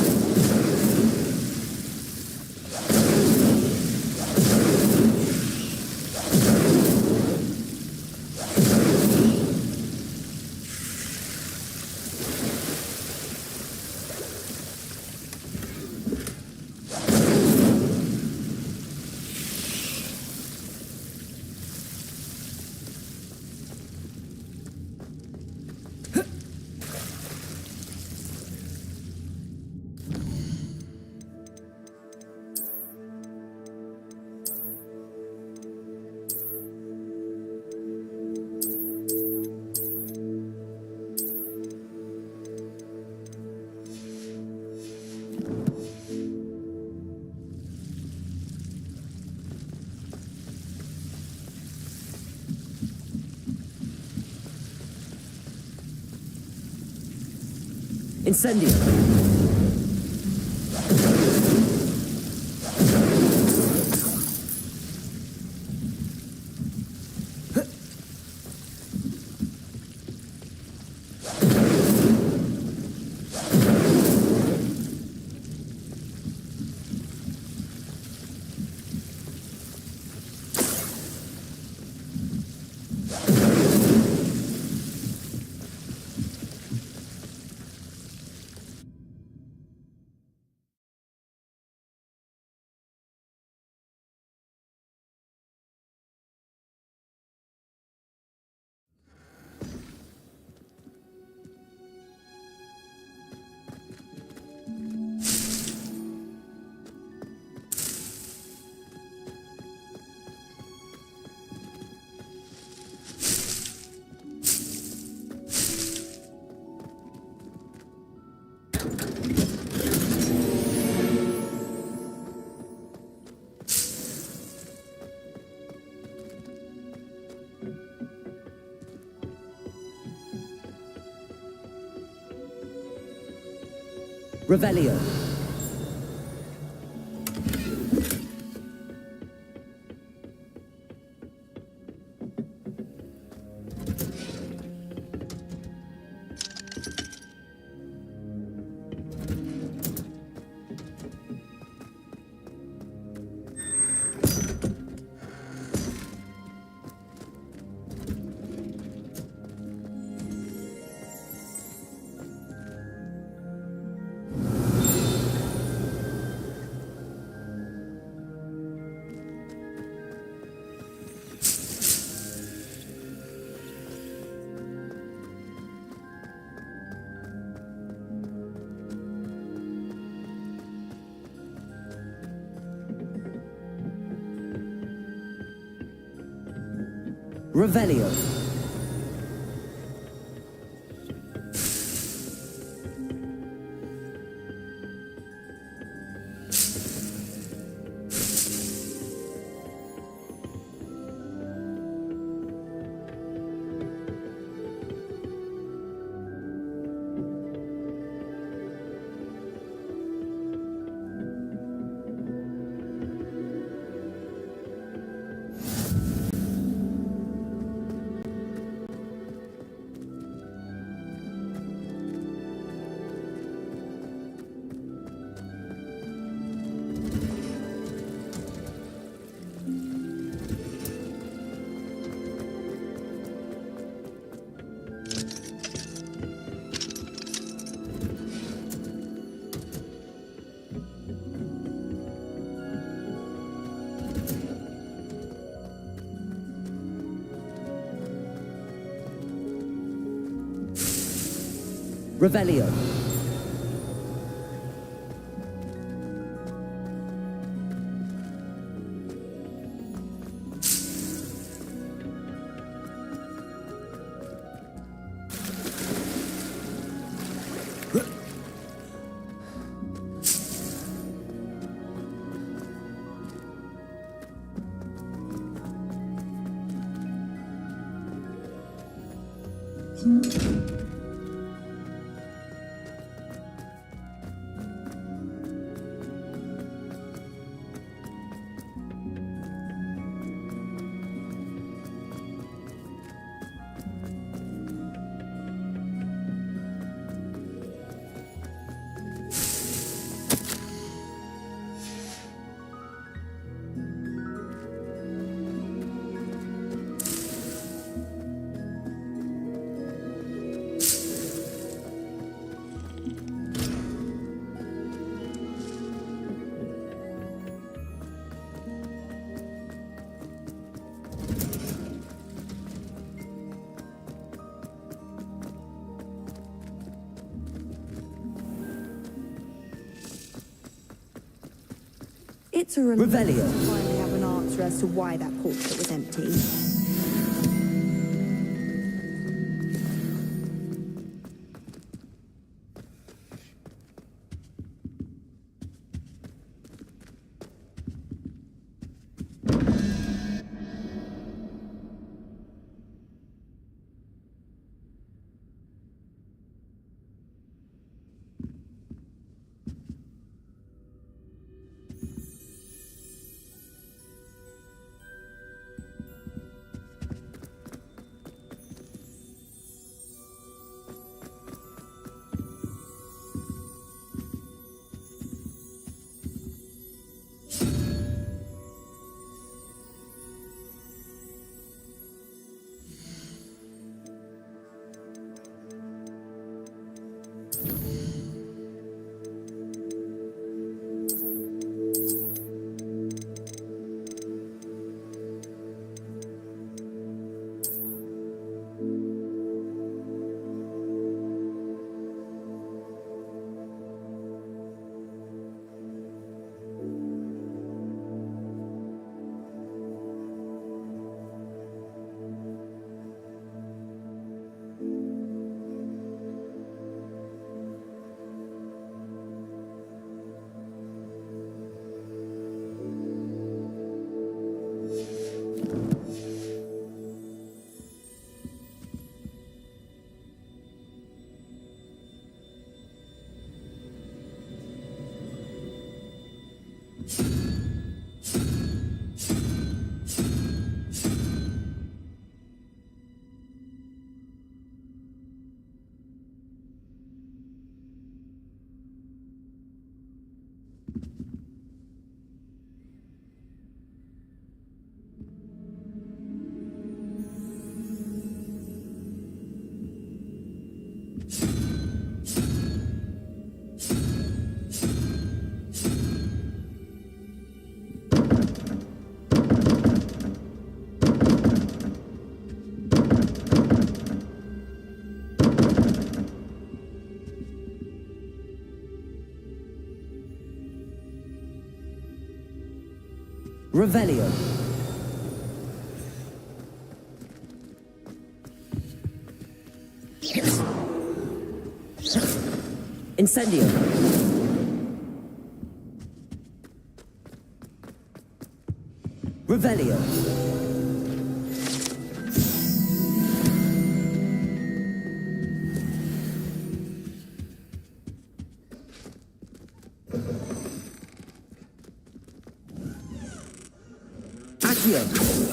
Incendio! Revelio. Revelio. Revelio. It's a relief Revelio. to finally have an answer as to why that portrait was empty. Revelio. Incendio. Revelio. Accio.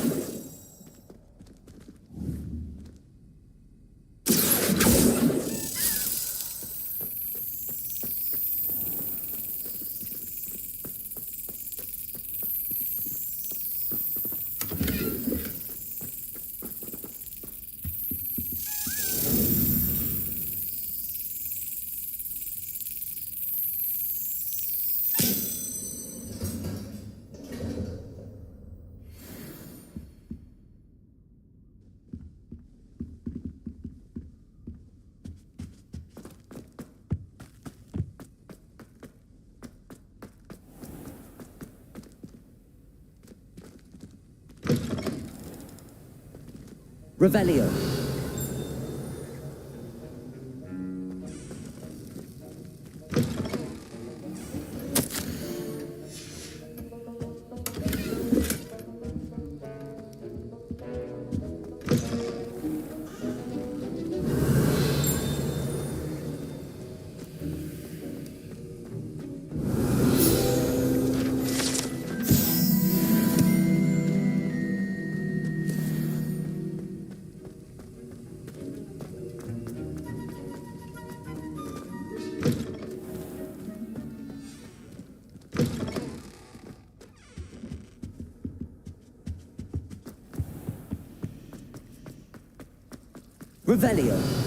Revelio. Revelio.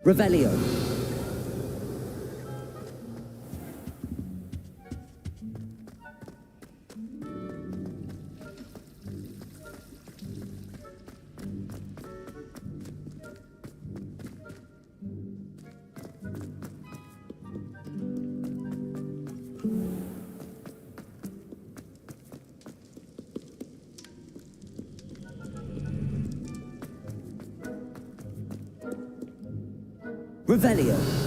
Revelio. Revelio.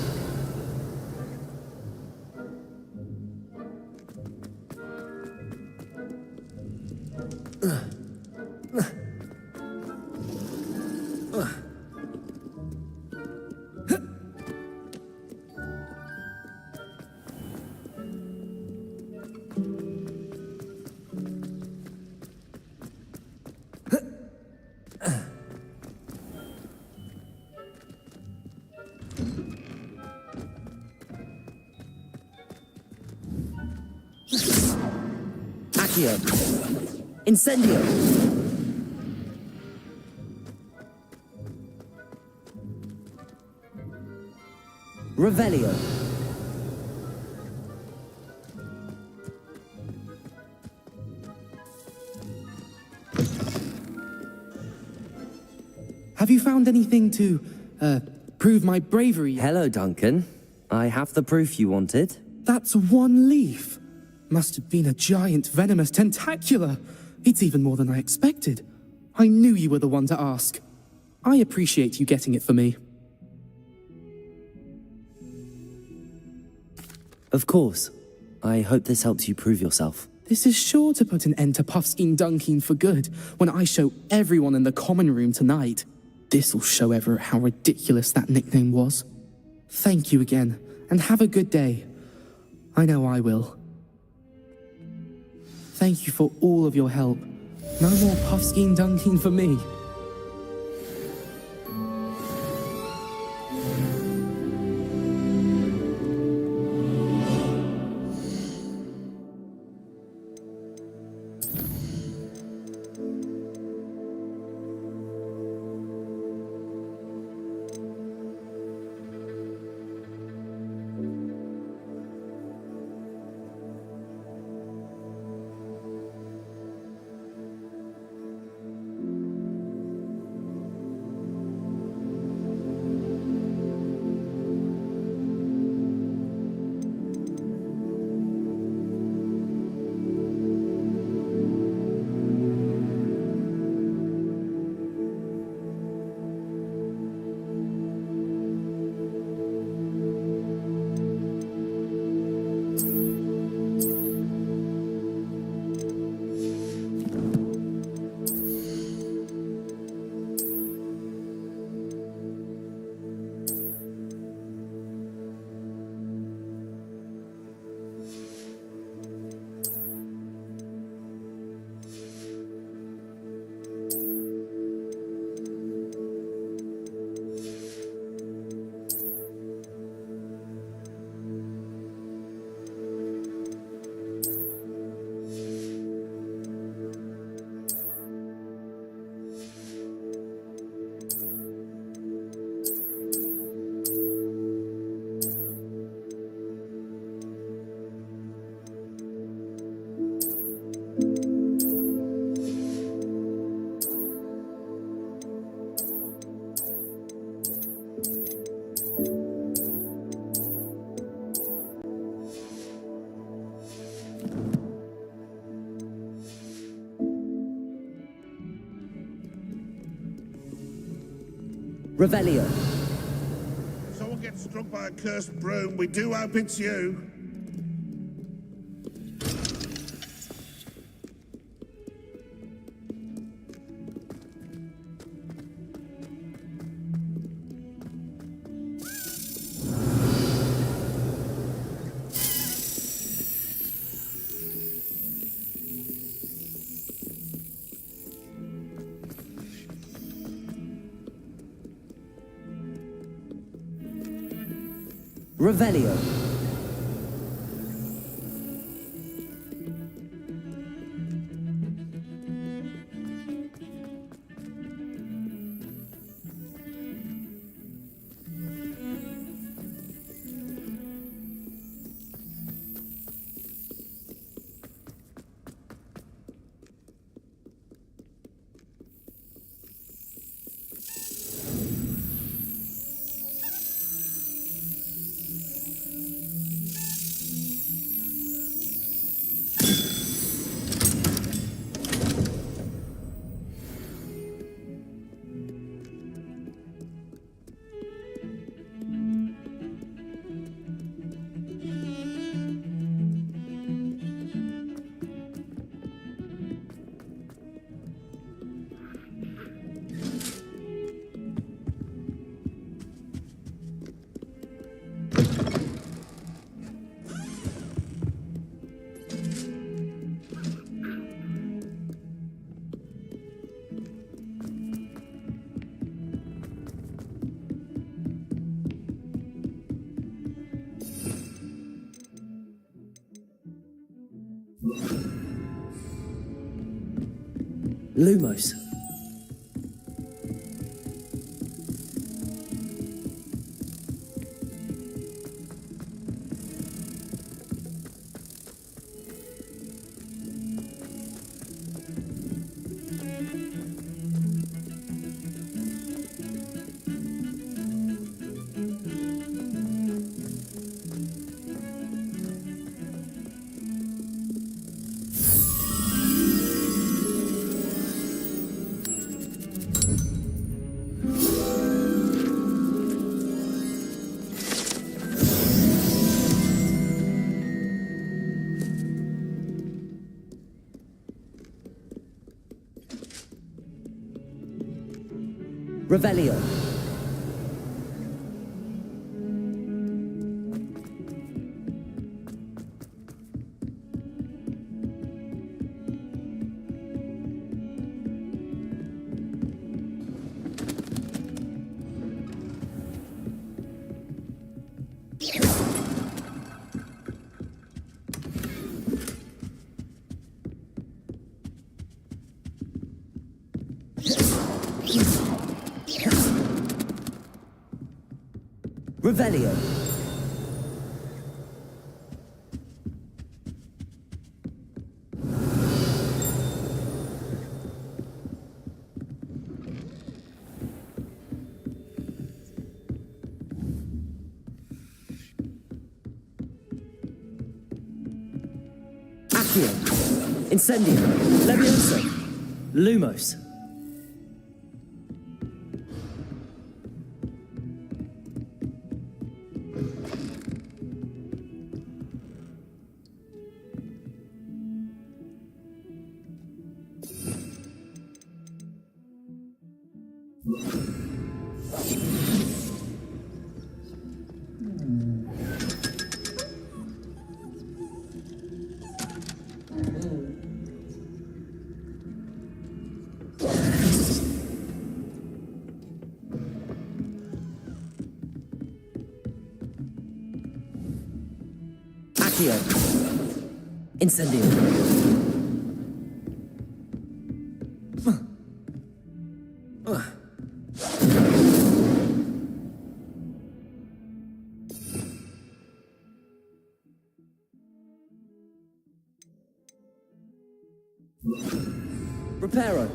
Accio. Incendio. Revelio. Have you found anything to, prove my bravery? Hello, Duncan. I have the proof you wanted. That's one leaf. Must have been a giant venomous tentacula. It's even more than I expected. I knew you were the one to ask. I appreciate you getting it for me. Of course. I hope this helps you prove yourself. This is sure to put an end to Puffskein Dunkin for good when I show everyone in the common room tonight. This'll show Everett how ridiculous that nickname was. Thank you again, and have a good day. I know I will. Thank you for all of your help. No more Puffskein Dunkin for me. Revelio. If someone gets struck by a cursed broom, we do hope it's you. Revelio. Lumos. Revelio. Revelio. Accio. Incendio. Levioso. Lumos. Accio. Incendio. Reparo.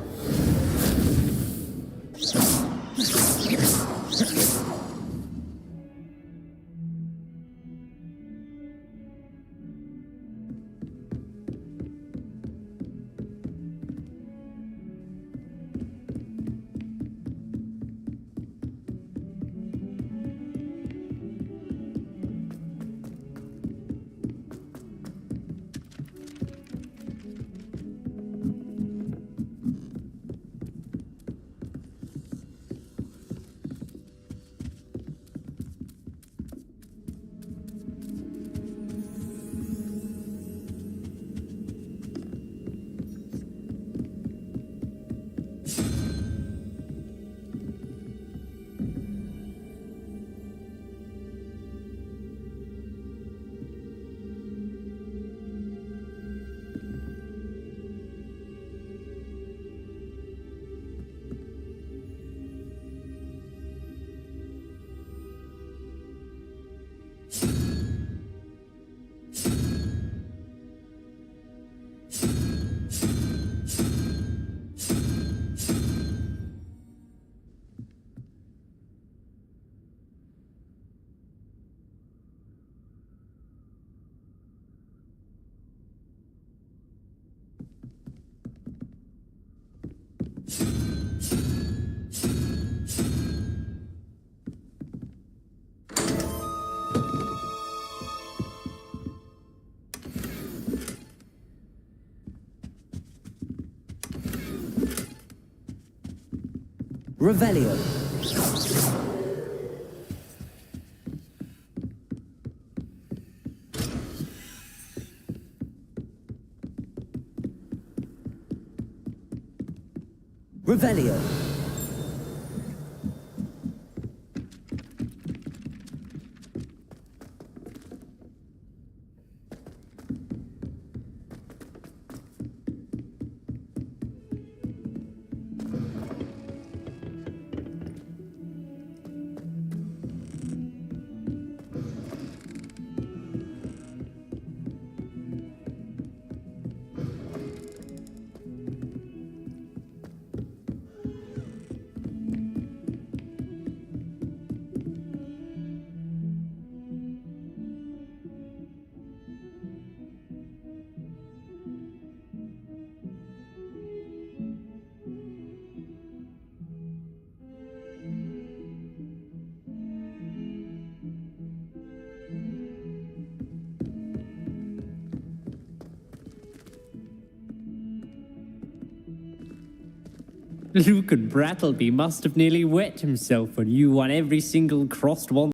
Revelio. Revelio. Luke and Brattleby must have nearly wet himself when you won every single crossed one